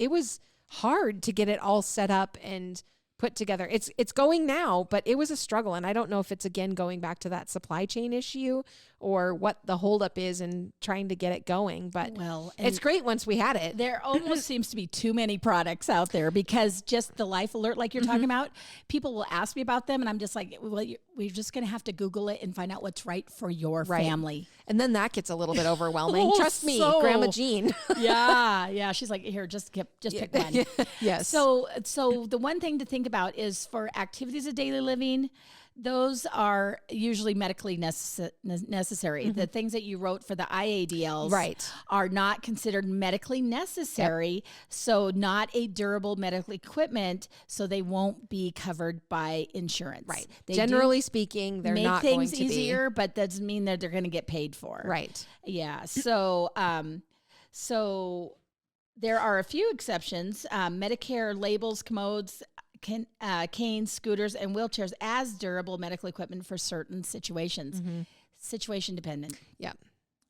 was hard to get it all set up and put together. It's going now, but it was a struggle. And I don't know if it's, again, going back to that supply chain issue or what the holdup is in trying to get it going. But it's great once we had it. There almost seems to be too many products out there, because just the Life Alert, like you're talking about, people will ask me about them. And I'm just like, well, we're just going to have to Google it and find out what's right for your family. And then that gets a little bit overwhelming. Trust me, Grandma Jean. Yeah. She's like, here, just pick one. Yes. So the one thing to think about is for activities of daily living, those are usually medically necessary. The things that you wrote for the IADLs are not considered medically necessary, so not a durable medical equipment, so they won't be covered by insurance. Right. Generally speaking, they're not going to be. Make things easier, but that doesn't mean that they're going to get paid for. Right. Yeah. So, there are a few exceptions. Medicare labels commodes, canes, scooters, and wheelchairs as durable medical equipment for certain situations. Situation dependent. Yeah.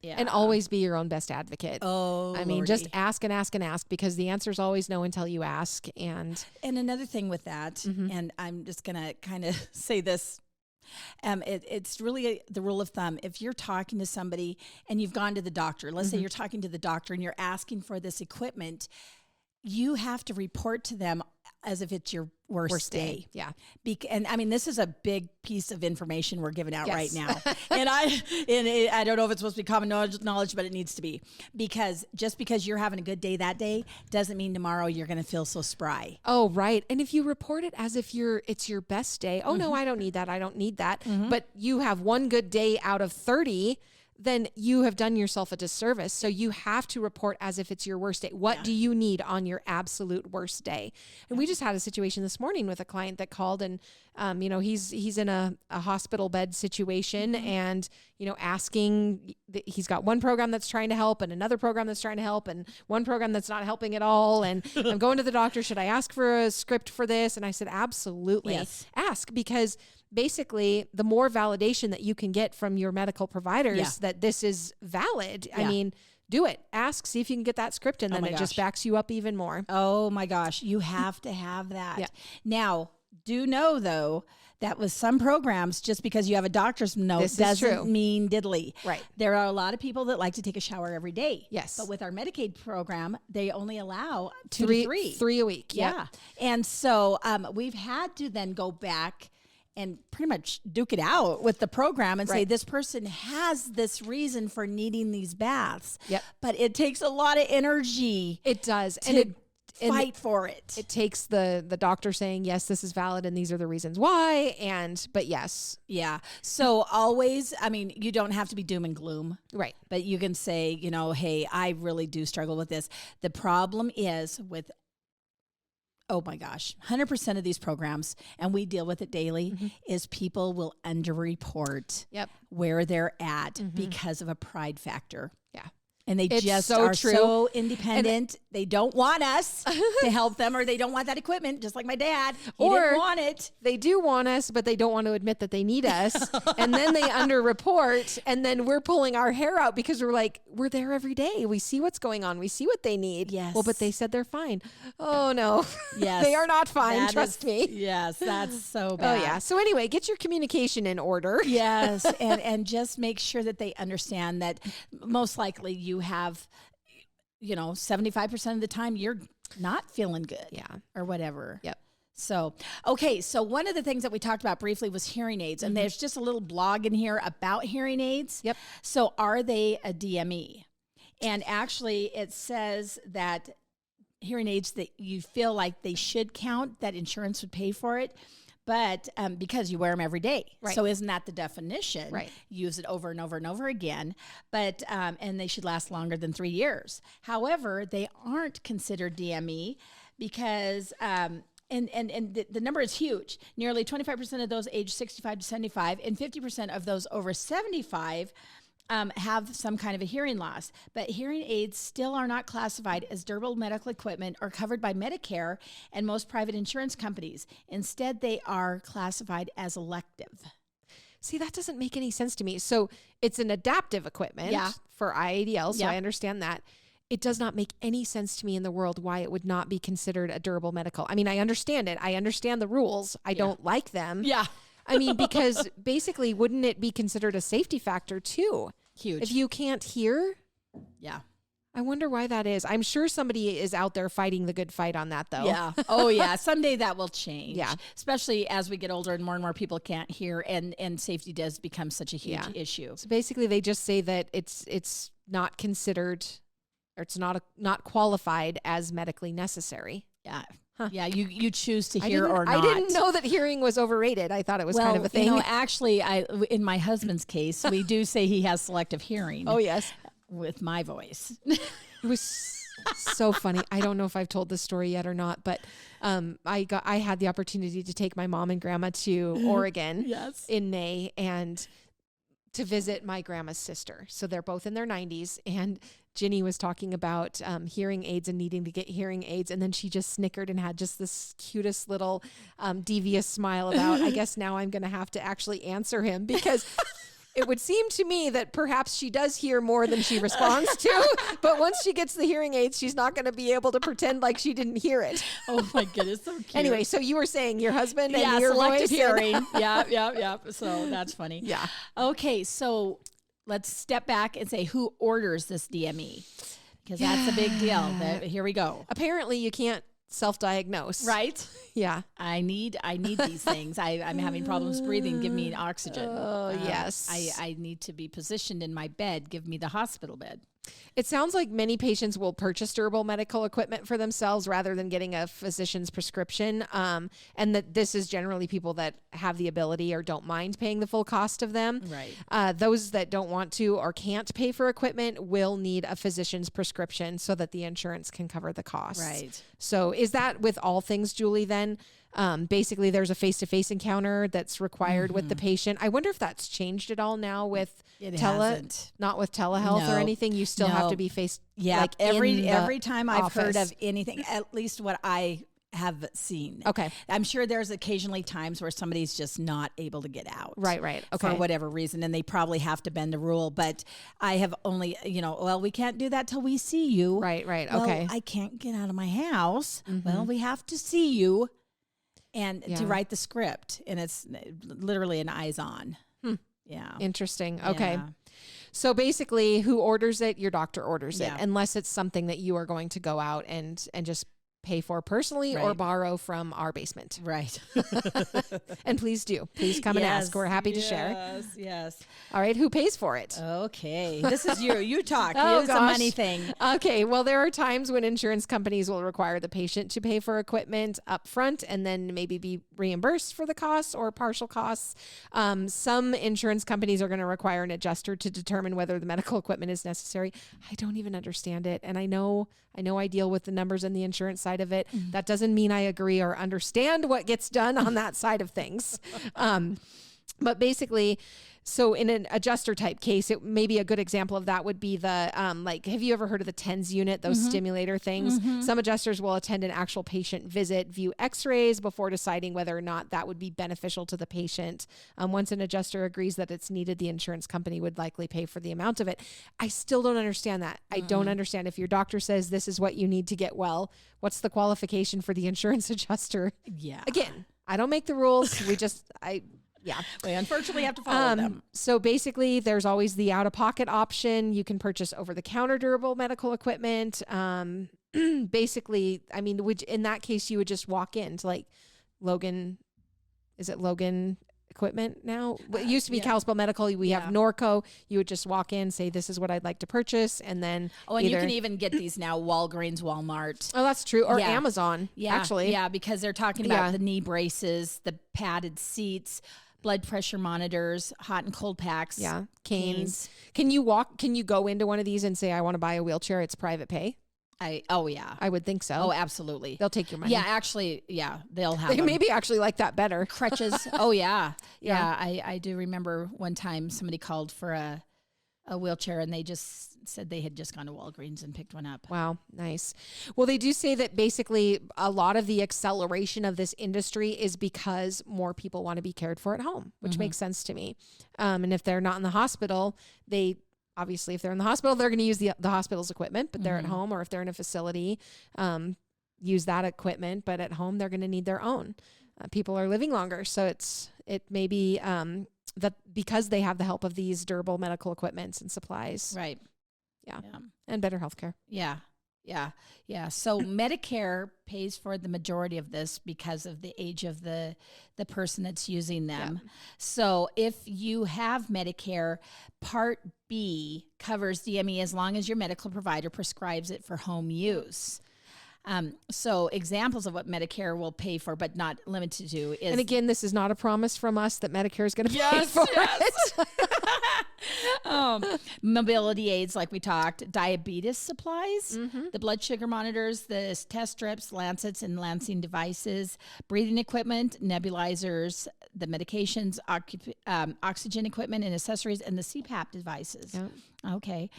And always be your own best advocate. Oh, I mean, just ask and ask and ask, because the answer's always no until you ask. And another thing with that, and I'm just going to kind of say this, it's really the rule of thumb. If you're talking to somebody and you've gone to the doctor, let's say you're talking to the doctor and you're asking for this equipment, you have to report to them as if it's your worst day. Yeah. And I mean, this is a big piece of information we're giving out right now. And I don't know if it's supposed to be common knowledge, but it needs to be, because just because you're having a good day that day doesn't mean tomorrow you're going to feel so spry. Oh, right. And if you report it as if it's your best day, oh no, I don't need that. I don't need that. But you have one good day out of 30, then you have done yourself a disservice. So you have to report as if it's your worst day. What do you need on your absolute worst day? And we just had a situation this morning with a client that called, and he's in a hospital bed situation, and asking, he's got one program that's trying to help and another program that's trying to help and one program that's not helping at all. And I'm going to the doctor. Should I ask for a script for this? And I said, absolutely. Ask, because basically the more validation that you can get from your medical providers that this is valid. I mean, do it. Ask, see if you can get that script, and then it just backs you up even more. Oh my gosh. You have to have that. Now, do know though, that with some programs, just because you have a doctor's note doesn't mean diddly. Right. There are a lot of people that like to take a shower every day. Yes. But with our Medicaid program, they only allow two to three. 3 a week. Yeah. And so we've had to then go back and pretty much duke it out with the program and say, this person has this reason for needing these baths. Yep. But it takes a lot of energy. It does. And fight for it. It takes the doctor saying, yes, this is valid and these are the reasons why. But yes. Yeah. So always, I mean, you don't have to be doom and gloom. Right. But you can say, hey, I really do struggle with this. The problem is with, oh my gosh, 100% of these programs, and we deal with it daily, is people will underreport where they're at because of a pride factor. Yeah. And they just are so independent. They don't want us to help them, or they don't want that equipment, just like my dad. He didn't want it. They do want us, but they don't want to admit that they need us. And then they underreport, and then we're pulling our hair out because we're like, we're there every day. We see what's going on. We see what they need. Yes. Well, but they said they're fine. Oh, no. Yes. They are not fine. Trust me. Yes, that's so bad. Oh, yeah. So anyway, get your communication in order. Yes. And just make sure that they understand that most likely you have, 75% of the time you're not feeling good. Yeah. Or whatever. Yep. So, okay. So one of the things that we talked about briefly was hearing aids, and there's just a little blog in here about hearing aids. Yep. So are they a DME? And actually it says that hearing aids that you feel like they should count, that insurance would pay for it. But because you wear them every day. Right. So isn't that the definition? Right. Use it over and over and over again. But and they should last longer than 3 years. However, they aren't considered DME because and the number is huge. Nearly 25% of those aged 65 to 75 and 50% of those over 75 have some kind of a hearing loss, but hearing aids still are not classified as durable medical equipment or covered by Medicare and most private insurance companies. Instead, they are classified as elective. See, that doesn't make any sense to me. So it's an adaptive equipment for IADL, so I understand that. It does not make any sense to me in the world why it would not be considered a durable medical. I mean, I understand it. I understand the rules. I don't like them. Yeah. I mean, because basically, wouldn't it be considered a safety factor too? Huge. If you can't hear? Yeah. I wonder why that is. I'm sure somebody is out there fighting the good fight on that, though. Yeah. Oh, yeah. Someday that will change. Yeah. Especially as we get older and more people can't hear, and safety does become such a huge issue. So basically, they just say that it's not considered, or it's not qualified as medically necessary. Yeah. Huh. Yeah, you choose to hear or not. I didn't know that hearing was overrated. I thought it was kind of a thing. You know, actually, in my husband's case, we do say he has selective hearing. Oh, yes. With my voice. It was so funny. I don't know if I've told this story yet or not, but I had the opportunity to take my mom and grandma to Oregon in May and to visit my grandma's sister. So they're both in their 90s, and Ginny was talking about hearing aids and needing to get hearing aids. And then she just snickered and had just this cutest little devious smile about, I guess now I'm going to have to actually answer him, because it would seem to me that perhaps she does hear more than she responds to, but once she gets the hearing aids, she's not going to be able to pretend like she didn't hear it. Oh my goodness, so cute. Anyway, so you were saying your husband and your selective voice hearing. Yeah. So that's funny. Yeah. Okay, so let's step back and say, who orders this DME? Because that's a big deal. Here we go. Apparently, you can't self-diagnose. Right? Yeah. I need these things. I'm having problems breathing. Give me oxygen. Oh, yes. I need to be positioned in my bed. Give me the hospital bed. It sounds like many patients will purchase durable medical equipment for themselves rather than getting a physician's prescription. And that this is generally people that have the ability or don't mind paying the full cost of them. Right. Those that don't want to or can't pay for equipment will need a physician's prescription so that the insurance can cover the costs. Right. So is that with all things, Julie, then? Basically, there's a face-to-face encounter that's required with the patient. I wonder if that's changed at all now with not with telehealth or anything. You still have to be face. Yeah, like every time I've heard office. of anything, at least what I have seen. Okay. I'm sure there's occasionally times where somebody's just not able to get out. Right. Okay. For whatever reason, and they probably have to bend the rule. But I have only, we can't do that till we see you. Right. Well, Okay. I can't get out of my house. Well, we have to see you. And to write the script, and it's literally an eyes on. Yeah. Interesting. Okay. Yeah. So basically, who orders it? Your doctor orders it, Yeah. unless it's something that you are going to go out and just pay for personally or Right. borrow from our basement. Right. And please do. Please come and ask. We're happy to share. Yes. All right. Who pays for it? Okay. This is you. You talk. Oh, It's a gosh. money thing. Okay, well, there are times when insurance companies will require the patient to pay for equipment up front and then maybe be reimbursed for the costs or partial costs. Some insurance companies are going to require an adjuster to determine whether the medical equipment is necessary. I don't even understand it. And I know I deal with the numbers and the insurance side of it. That doesn't mean I agree or understand what gets done on that side of things. But basically, so in an adjuster type case, it maybe a good example of that would be the, have you ever heard of the TENS unit, those stimulator things? Some adjusters will attend an actual patient visit, view x-rays before deciding whether or not that would be beneficial to the patient. Once an adjuster agrees that it's needed, the insurance company would likely pay for the amount of it. I still don't understand that. I don't understand if your doctor says this is what you need to get well, what's the qualification for the insurance adjuster? Yeah. Again, I don't make the rules. Yeah. We unfortunately have to follow them. So basically, there's always the out-of-pocket option. You can purchase over-the-counter durable medical equipment. Basically, I mean, in that case, you would just walk into like Logan. Is it Logan Equipment now? It used to be Kalispell Medical. We have Norco. You would just walk in, say, this is what I'd like to purchase. And then and you can even get these now, Walgreens, Walmart. Oh, that's true. Or Amazon, actually. Yeah, because they're talking about the knee braces, the padded seats, blood pressure monitors, hot and cold packs. Yeah, canes. Can you go into one of these and say, I want to buy a wheelchair? It's private pay. I would think so. Oh, absolutely. They'll take your money. Yeah, actually, they'll have They them. maybe actually like that better. Crutches. Oh, yeah. I do remember one time somebody called for a a wheelchair, and they just said they had just gone to Walgreens and picked one up. Wow, nice. Well, they do say that basically a lot of the acceleration of this industry is because more people want to be cared for at home, which makes sense to me. And if they're not in the hospital, obviously, if they're in the hospital, they're going to use the hospital's equipment, but they're at home, or if they're in a facility, use that equipment, but at home, they're going to need their own. People are living longer. So it may be that because they have the help of these durable medical equipments and supplies. Right. Yeah. And better healthcare. Yeah. So Medicare pays for the majority of this because of the age of the person that's using them. Yeah. So if you have Medicare, Part B covers DME as long as your medical provider prescribes it for home use. So examples of what Medicare will pay for, but not limited to, is... And again, this is not a promise from us that Medicare is going to pay for it. Mobility aids, like we talked, diabetes supplies, the blood sugar monitors, the test strips, lancets and lancing devices, breathing equipment, nebulizers, the medications, oxygen equipment and accessories, and the CPAP devices. Yep. Okay.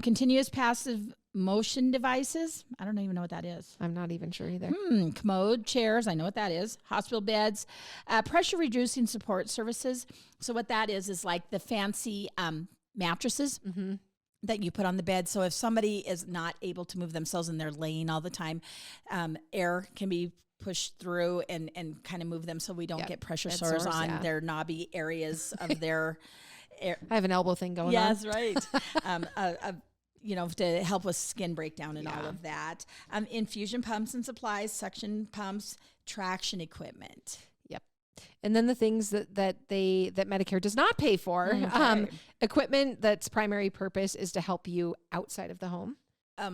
Continuous passive motion devices. I don't even know what that is. I'm not even sure either. Commode chairs. I know what that is. Hospital beds, pressure reducing support services. So what that is like the fancy mattresses that you put on the bed. So if somebody is not able to move themselves and they're laying all the time, air can be pushed through and kind of move them so we don't get pressure sores on their knobby areas of their air. I have an elbow thing going on. Yes, right. To help with skin breakdown and all of that. Infusion pumps and supplies, suction pumps, traction equipment. Yep. And then the things that Medicare does not pay for, equipment that's primary purpose is to help you outside of the home.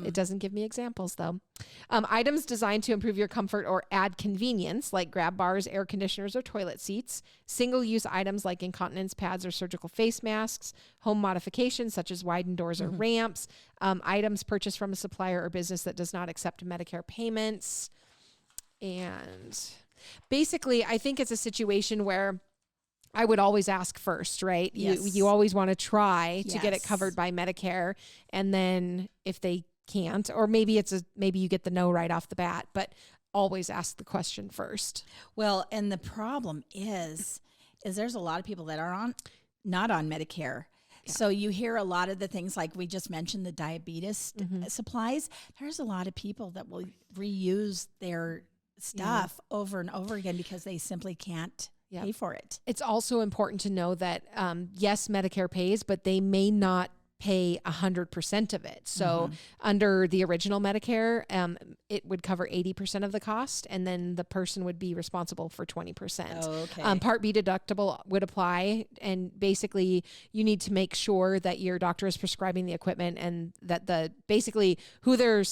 It doesn't give me examples, though. Items designed to improve your comfort or add convenience, like grab bars, air conditioners, or toilet seats. Single-use items like incontinence pads or surgical face masks. Home modifications, such as widened doors or ramps. Items purchased from a supplier or business that does not accept Medicare payments. And basically, I think it's a situation where I would always ask first, right? Yes. You always want to try to get it covered by Medicare. And then if they can't, or maybe you get the no right off the bat, but always ask the question first. Well, and the problem is there's a lot of people that are not on Medicare. Yeah. So you hear a lot of the things like we just mentioned, the diabetes supplies. There's a lot of people that will reuse their stuff over and over again because they simply can't pay for it. It's also important to know that, yes, Medicare pays, but they may not pay 100% of it. So under the original Medicare, it would cover 80% of the cost, and then the person would be responsible for 20%. Oh, okay. Part B deductible would apply, and basically you need to make sure that your doctor is prescribing the equipment and that who they're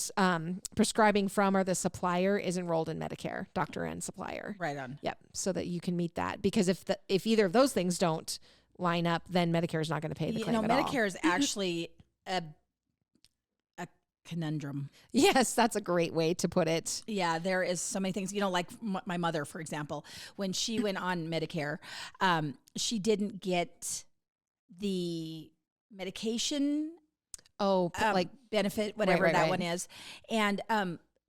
prescribing from or the supplier is enrolled in Medicare, doctor and supplier. Right on. Yep. So that you can meet that, because if either of those things don't line up, then Medicare is not going to pay the claim at all. Medicare is actually a conundrum. Yes, that's a great way to put it. Yeah, there is so many things. Like my mother, for example, when she went on Medicare, she didn't get the medication like benefit, whatever that one is. And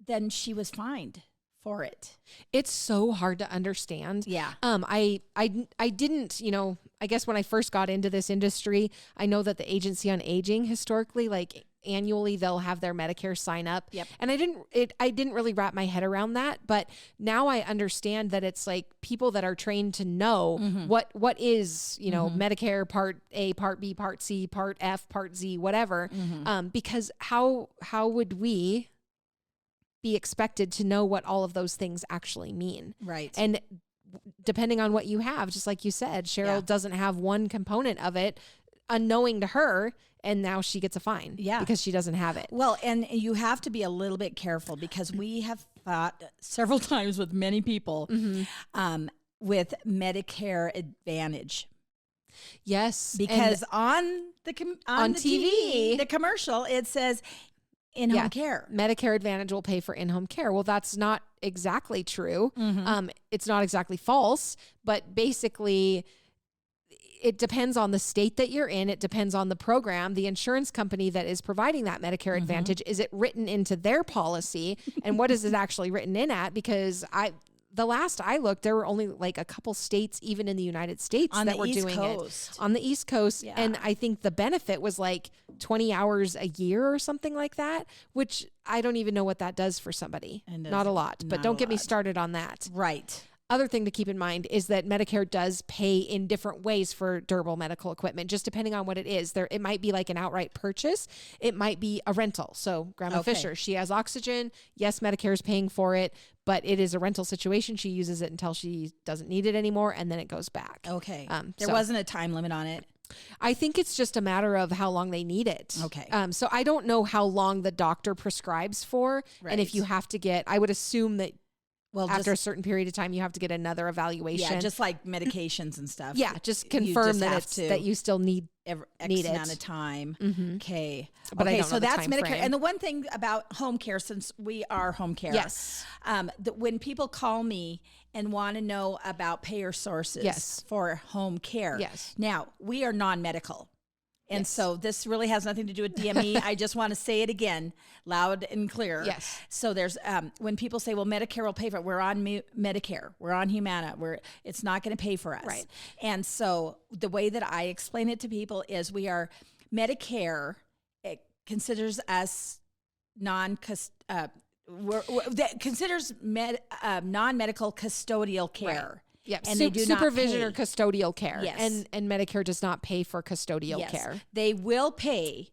then she was fined for it. It's so hard to understand. Yeah. I didn't, I guess when I first got into this industry, I know that the Agency on Aging historically, like annually, they'll have their Medicare sign up. Yep. And I didn't really wrap my head around that, but now I understand that it's like people that are trained to know what is, Medicare Part A, Part B, Part C, Part F, Part Z, whatever. Because how would we be expected to know what all of those things actually mean? Right. And depending on what you have, just like you said, Cheryl doesn't have one component of it unknowing to her, and now she gets a fine because she doesn't have it. Well, and you have to be a little bit careful, because we have fought several times with many people with Medicare Advantage. Yes. Because on the TV, the commercial, it says in-home care. Medicare Advantage will pay for in-home care. Well, that's not exactly true. It's not exactly false, but basically it depends on the state that you're in. It depends on the program, the insurance company that is providing that Medicare Advantage. Is it written into their policy? And what is it actually written in at? Because the last I looked, there were only like a couple states, even in the United States, that were doing it on the East Coast. Yeah. And I think the benefit was like 20 hours a year or something like that, which I don't even know what that does for somebody. Not a lot, but don't get me started on that. Right. Other thing to keep in mind is that Medicare does pay in different ways for durable medical equipment, just depending on what it is. It might be like an outright purchase. It might be a rental. So Grandma Fisher, she has oxygen. Yes, Medicare is paying for it, but it is a rental situation. She uses it until she doesn't need it anymore, and then it goes back. Okay. There wasn't a time limit on it. I think it's just a matter of how long they need it. Okay. So I don't know how long the doctor prescribes for. Right. And if you have to get, I would assume that after a certain period of time, you have to get another evaluation. Yeah, just like medications and stuff. Yeah, just confirm that you still need X it. amount of time. Okay. But I don't know that's the time Medicare. frame. And the one thing about home care, since we are home care, yes, when people call me and want to know about payer sources for home care, now we are non-medical. And so this really has nothing to do with DME. I just want to say it again, loud and clear. Yes. So there's, when people say, well, Medicare will pay for it, we're on Medicare, we're on Humana, it's not going to pay for us. Right. And so the way that I explain it to people is Medicare, it considers us considers non-medical custodial care. Right. Yep. And they do supervision not pay. or custodial care. Yes. And Medicare does not pay for custodial care. They will pay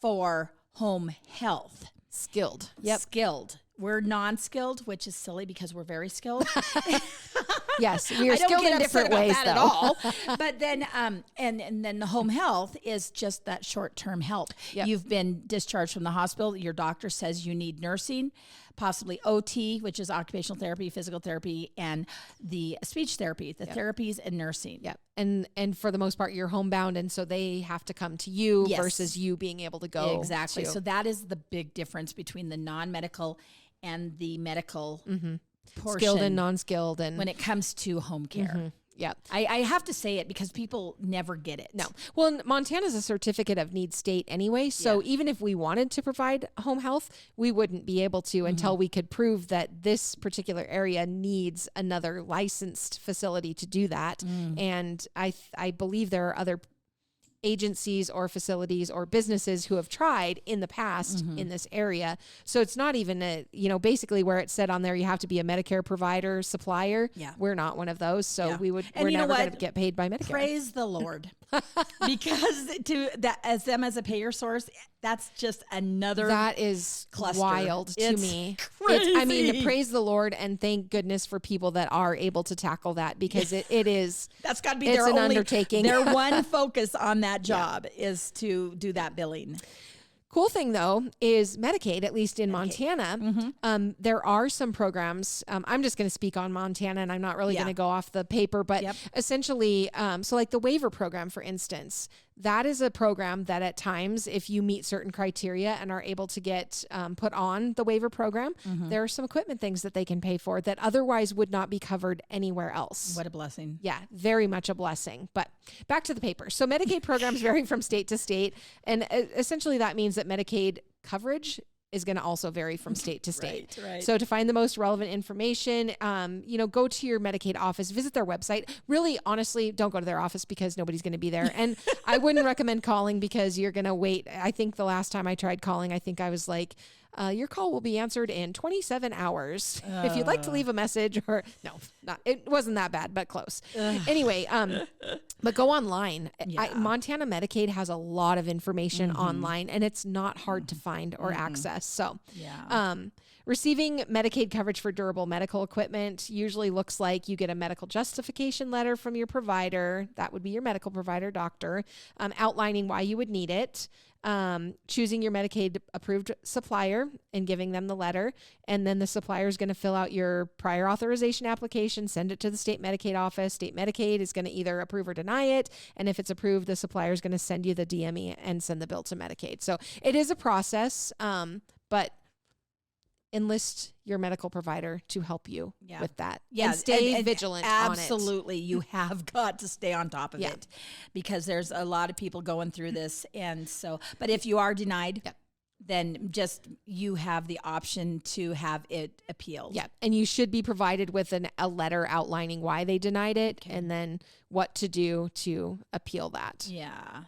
for home health. Skilled. Yep. Skilled. We're non-skilled, which is silly because we're very skilled. Yes, we are skilled in different ways, though. At all. But then, and then the home health is just that short-term help. Yep. You've been discharged from the hospital. Your doctor says you need nursing, possibly OT, which is occupational therapy, physical therapy, and the speech therapy, the therapies and nursing. Yep. And for the most part, you're homebound, and so they have to come to you versus you being able to go. Exactly. So that is the big difference between the non-medical and the medical portion. Skilled and non-skilled. And when it comes to home care. Yeah. I have to say it because people never get it. No. Well, Montana's a certificate of need state anyway. So even if we wanted to provide home health, we wouldn't be able to until we could prove that this particular area needs another licensed facility to do that. And I believe there are other agencies or facilities or businesses who have tried in the past in this area. So it's not even basically where it said on there, you have to be a Medicare provider, supplier. Yeah. We're not one of those. So we're never going to get paid by Medicare. Praise the Lord. Because as a payer source, that's just another that is cluster. Wild to me. Crazy. Praise the Lord and thank goodness for people that are able to tackle that because it is that's got to be an undertaking. Their one focus on that job is to do that billing. Cool thing, though, is Medicaid, at least in Montana, there are some programs. I'm just going to speak on Montana, and I'm not really going to go off the paper, but essentially, so like the waiver program, for instance, that is a program that at times, if you meet certain criteria and are able to get put on the waiver program, there are some equipment things that they can pay for that otherwise would not be covered anywhere else. What a blessing. Yeah, very much a blessing. But back to the paper. So Medicaid programs vary from state to state. And essentially that means that Medicaid coverage is going to also vary from state to state. Right. So to find the most relevant information, go to your Medicaid office, visit their website. Really, honestly, don't go to their office because nobody's going to be there. And I wouldn't recommend calling because you're going to wait. I think the last time I tried calling, I think I was like, your call will be answered in 27 hours. If you'd like to leave a message it wasn't that bad, but close. Anyway, but go online. Montana Medicaid has a lot of information online and it's not hard to find or access. So, receiving Medicaid coverage for durable medical equipment usually looks like you get a medical justification letter from your provider. That would be your medical provider, doctor, outlining why you would need it. Choosing your Medicaid approved supplier and giving them the letter. And then the supplier is going to fill out your prior authorization application, send it to the state Medicaid office. State Medicaid is going to either approve or deny it. And if it's approved, the supplier is going to send you the DME and send the bill to Medicaid. So it is a process, but enlist your medical provider to help you with that. Yeah. And stay vigilant on it. Absolutely. You have got to stay on top of it because there's a lot of people going through this. And so, but if you are denied, then just you have the option to have it appealed. Yeah. And you should be provided with a letter outlining why they denied it and then what to do to appeal that. Yeah.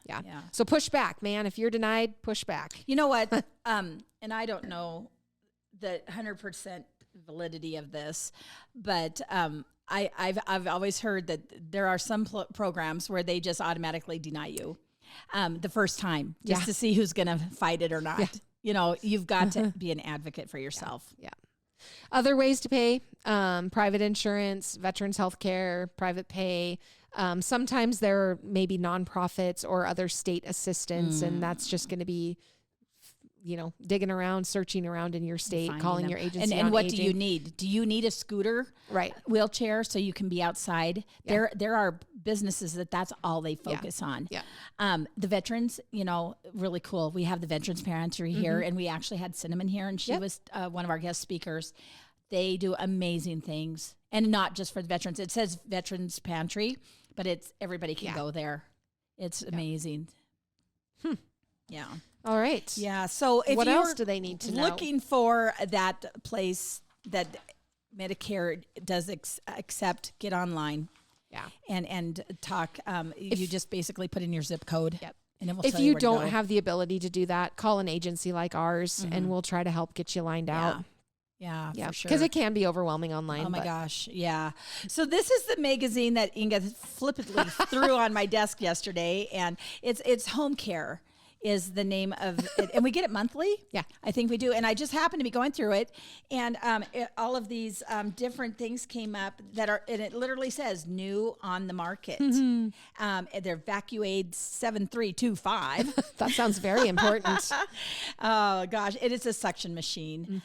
So push back, man. If you're denied, push back. You know what? And I don't know the 100% validity of this, but I've always heard that there are some programs where they just automatically deny you the first time just to see who's going to fight it or not. You know, you've got to be an advocate for yourself. Yeah. Other ways to pay, private insurance, veterans health care, private pay. Sometimes there are maybe nonprofits or other state assistance, and that's just going to be, you know, digging around, searching around in your state, calling your agency. And what do you need? Do you need a scooter, wheelchair, so you can be outside? Yeah. There are businesses that's all they focus on. Yeah. The veterans, you know, really cool. We have the veterans pantry here, and we actually had Cinnamon here, and she was one of our guest speakers. They do amazing things, and not just for the veterans. It says veterans pantry, but it's everybody can go there. It's amazing. Yeah. All right. Yeah. So if what else do they need to know? Looking for that place that Medicare does accept, get online. Yeah. And talk. You just basically put in your zip code. Yep. And it will if you don't have the ability to do that, call an agency like ours and we'll try to help get you lined out. Yeah, for sure. Because it can be overwhelming online. Oh my gosh, yeah. So this is the magazine that Inga flippantly threw on my desk yesterday, and it's Home Care is the name of it. And we get it monthly. Yeah, I think we do. And I just happened to be going through it, and all of these different things came up that are, and it literally says new on the market. They're Vacuade 7325. That sounds very important. Oh gosh, it is a suction machine.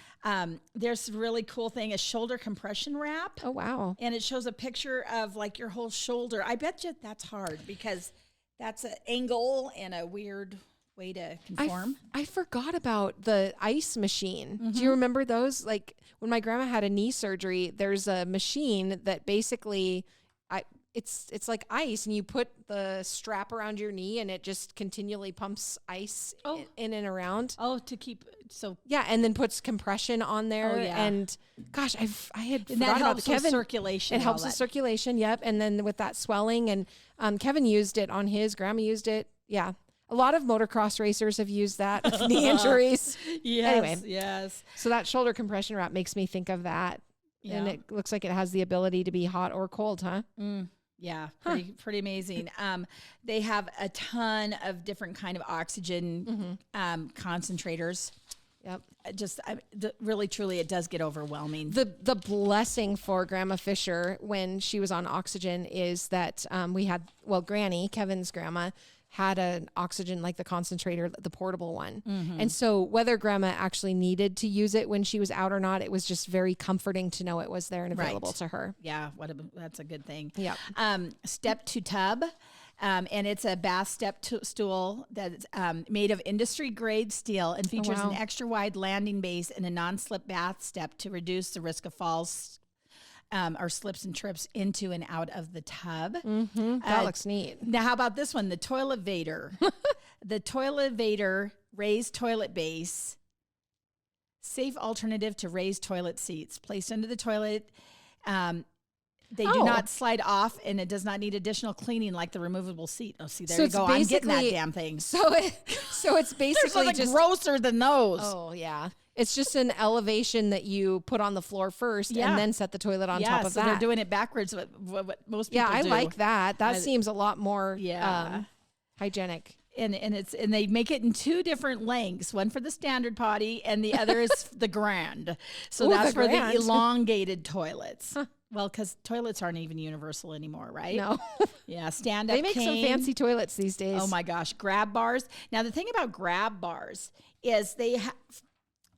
There's a really cool thing, a shoulder compression wrap. Oh wow. And it shows a picture of like your whole shoulder. I bet you that's hard because that's an angle and a weird way to conform. I forgot about the ice machine. Do you remember those? Like when my grandma had a knee surgery, there's a machine that basically it's like ice, and you put the strap around your knee and it just continually pumps ice in and around. Oh, to keep and then puts compression on there. And gosh, I had forgotten about Kevin. With circulation. It helps with circulation. Yep. And then with that swelling, and Kevin used it on his. Grandma used it. Yeah. A lot of motocross racers have used that with knee injuries. Anyway, so that shoulder compression wrap makes me think of that. Yeah. And it looks like it has the ability to be hot or cold, huh? Yeah, pretty amazing. They have a ton of different kind of oxygen concentrators. Yep. Really, truly, it does get overwhelming. The blessing for Grandma Fisher when she was on oxygen is that we had, Granny, Kevin's grandma, had an oxygen, like the concentrator, the portable one. And so whether Grandma actually needed to use it when she was out or not, it was just very comforting to know it was there and available to her. Yeah, that's a good thing. Yeah. Step to tub. And it's a bath step stool that's made of industry grade steel and features an extra wide landing base and a non-slip bath step to reduce the risk of falls or slips and trips into and out of the tub. That looks neat. Now, how about this one? The Toilet Vader. The Toilet Vader raised toilet base. Safe alternative to raised toilet seats. Placed under the toilet. They do not slide off, and it does not need additional cleaning like the removable seat. Oh, see, there you go. I'm getting that damn thing. So it's basically just grosser than those. Oh, yeah. It's just an elevation that you put on the floor first and then set the toilet on top of that. They're doing it backwards, what most people do. Yeah, I like that. That seems a lot more hygienic. And they make it in two different lengths, one for the standard potty and the other is the grand. So that's for the elongated toilets. Well, because toilets aren't even universal anymore, right? No. Yeah, stand-up They make some fancy toilets these days. Oh, my gosh. Grab bars. Now, the thing about grab bars is they have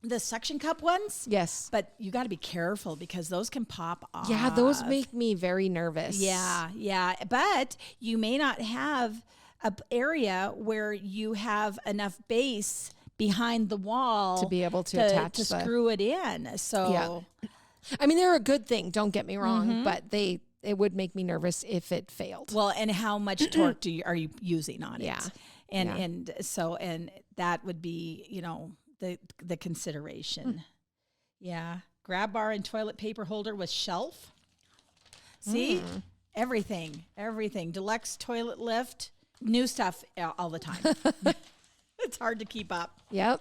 the suction cup ones. Yes. But you got to be careful because those can pop off. Yeah, those make me very nervous. Yeah. But you may not have an area where you have enough base behind the wall to be able to attach to screw it in. So, I mean, they're a good thing. Don't get me wrong, but it would make me nervous if it failed. Well, and how much torque are you using on it? Yeah. And that would be, you know, the consideration. Yeah. Grab bar and toilet paper holder with shelf. See? Everything. Deluxe toilet lift. New stuff all the time. It's hard to keep up. Yep.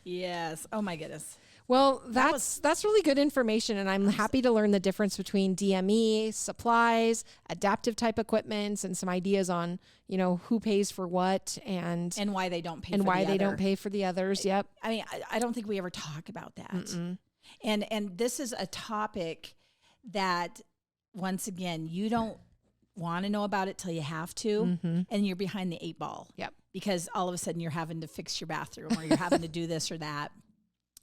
Yes. Oh my goodness. Well, that's really good information, and I'm happy to learn the difference between DME, supplies, adaptive type equipments, and some ideas on, you know, who pays for what and why they don't pay and for why the they other. don't pay for the others. Yep. I mean, I don't think we ever talk about that. And this is a topic that, once again, you don't want to know about it till you have to, and you're behind the 8 ball. Yep. Because all of a sudden you're having to fix your bathroom or you're having to do this or that.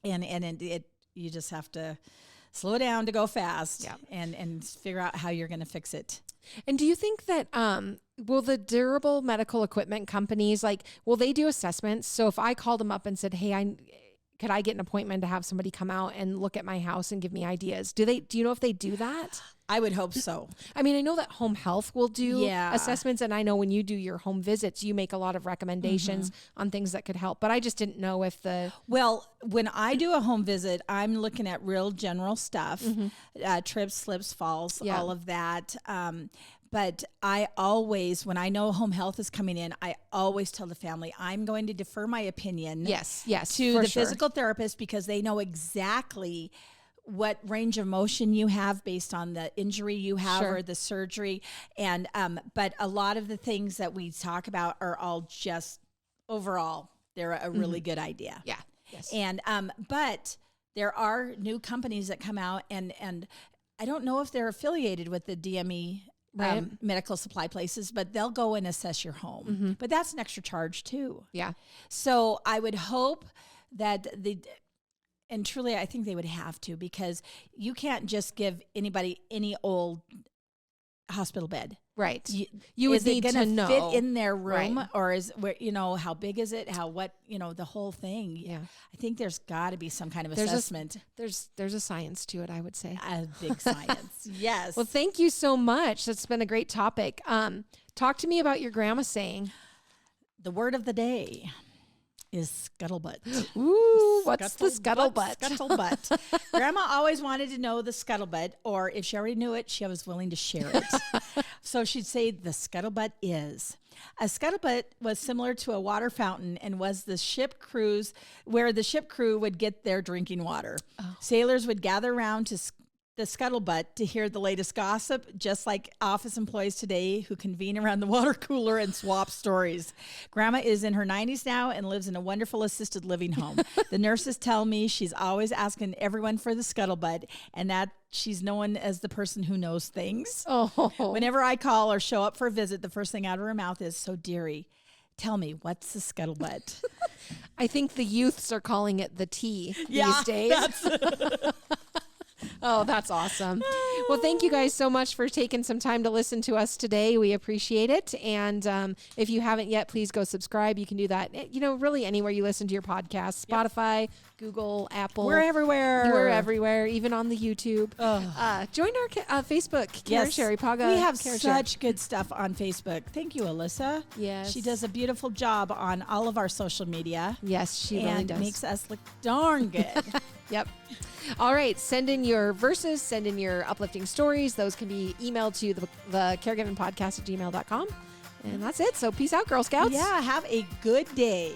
And you just have to slow down to go fast and figure out how you're going to fix it. And do you think that will the durable medical equipment companies, like, will they do assessments? So if I called them up and said, hey, could I get an appointment to have somebody come out and look at my house and give me ideas? Do you know if they do that? I would hope so. I mean, I know that home health will do assessments, and I know when you do your home visits, you make a lot of recommendations on things that could help. But I just didn't know if Well, when I do a home visit, I'm looking at real general stuff, trips, slips, falls, all of that. But I always, when I know home health is coming in, I always tell the family, I'm going to defer my opinion to the physical therapist, because they know exactly what range of motion you have based on the injury you have or the surgery. And but a lot of the things that we talk about are all just overall, they're a really good idea. Yeah. Yes. And but there are new companies that come out, and I don't know if they're affiliated with the DME medical supply places, but they'll go and assess your home. But that's an extra charge too. Yeah. So I would hope that and truly I think they would have to, because you can't just give anybody any old hospital bed. Right. You would need to know. Fit in their room, or is where, you know, how big is it? The whole thing. Yeah. I think there's got to be some kind of assessment. There's a science to it, I would say. A big science. Yes. Well, thank you so much. That's been a great topic. Talk to me about your grandma saying. The word of the day is scuttlebutt. Ooh, what's the scuttlebutt? Scuttlebutt. Grandma always wanted to know the scuttlebutt, or if she already knew it, she was willing to share it. So she'd say the scuttlebutt is. A scuttlebutt was similar to a water fountain and was the ship cruise where the ship crew would get their drinking water. Oh. Sailors would gather around to the scuttlebutt to hear the latest gossip, just like office employees today who convene around the water cooler and swap stories. Grandma is in her 90s now and lives in a wonderful assisted living home. The nurses tell me she's always asking everyone for the scuttlebutt, and that she's known as the person who knows things. Oh. Whenever I call or show up for a visit, the first thing out of her mouth is, "So dearie, tell me, what's the scuttlebutt?" I think the youths are calling it the tea these days. Oh, that's awesome. Well, thank you guys so much for taking some time to listen to us today. We appreciate it. And if you haven't yet, please go subscribe. You can do that, really anywhere you listen to your podcast. Spotify, Google, Apple. We're everywhere. We're everywhere, even on the YouTube. Join our Facebook, Karen Sherry Paga. We have such good stuff on Facebook. Thank you, Alyssa. Yes. She does a beautiful job on all of our social media. Yes, she really does. And makes us look darn good. Yep. All right. Send in your verses, send in your uplifting stories. Those can be emailed to the caregivingpodcast@gmail.com. And that's it. So peace out, Girl Scouts. Yeah. Have a good day.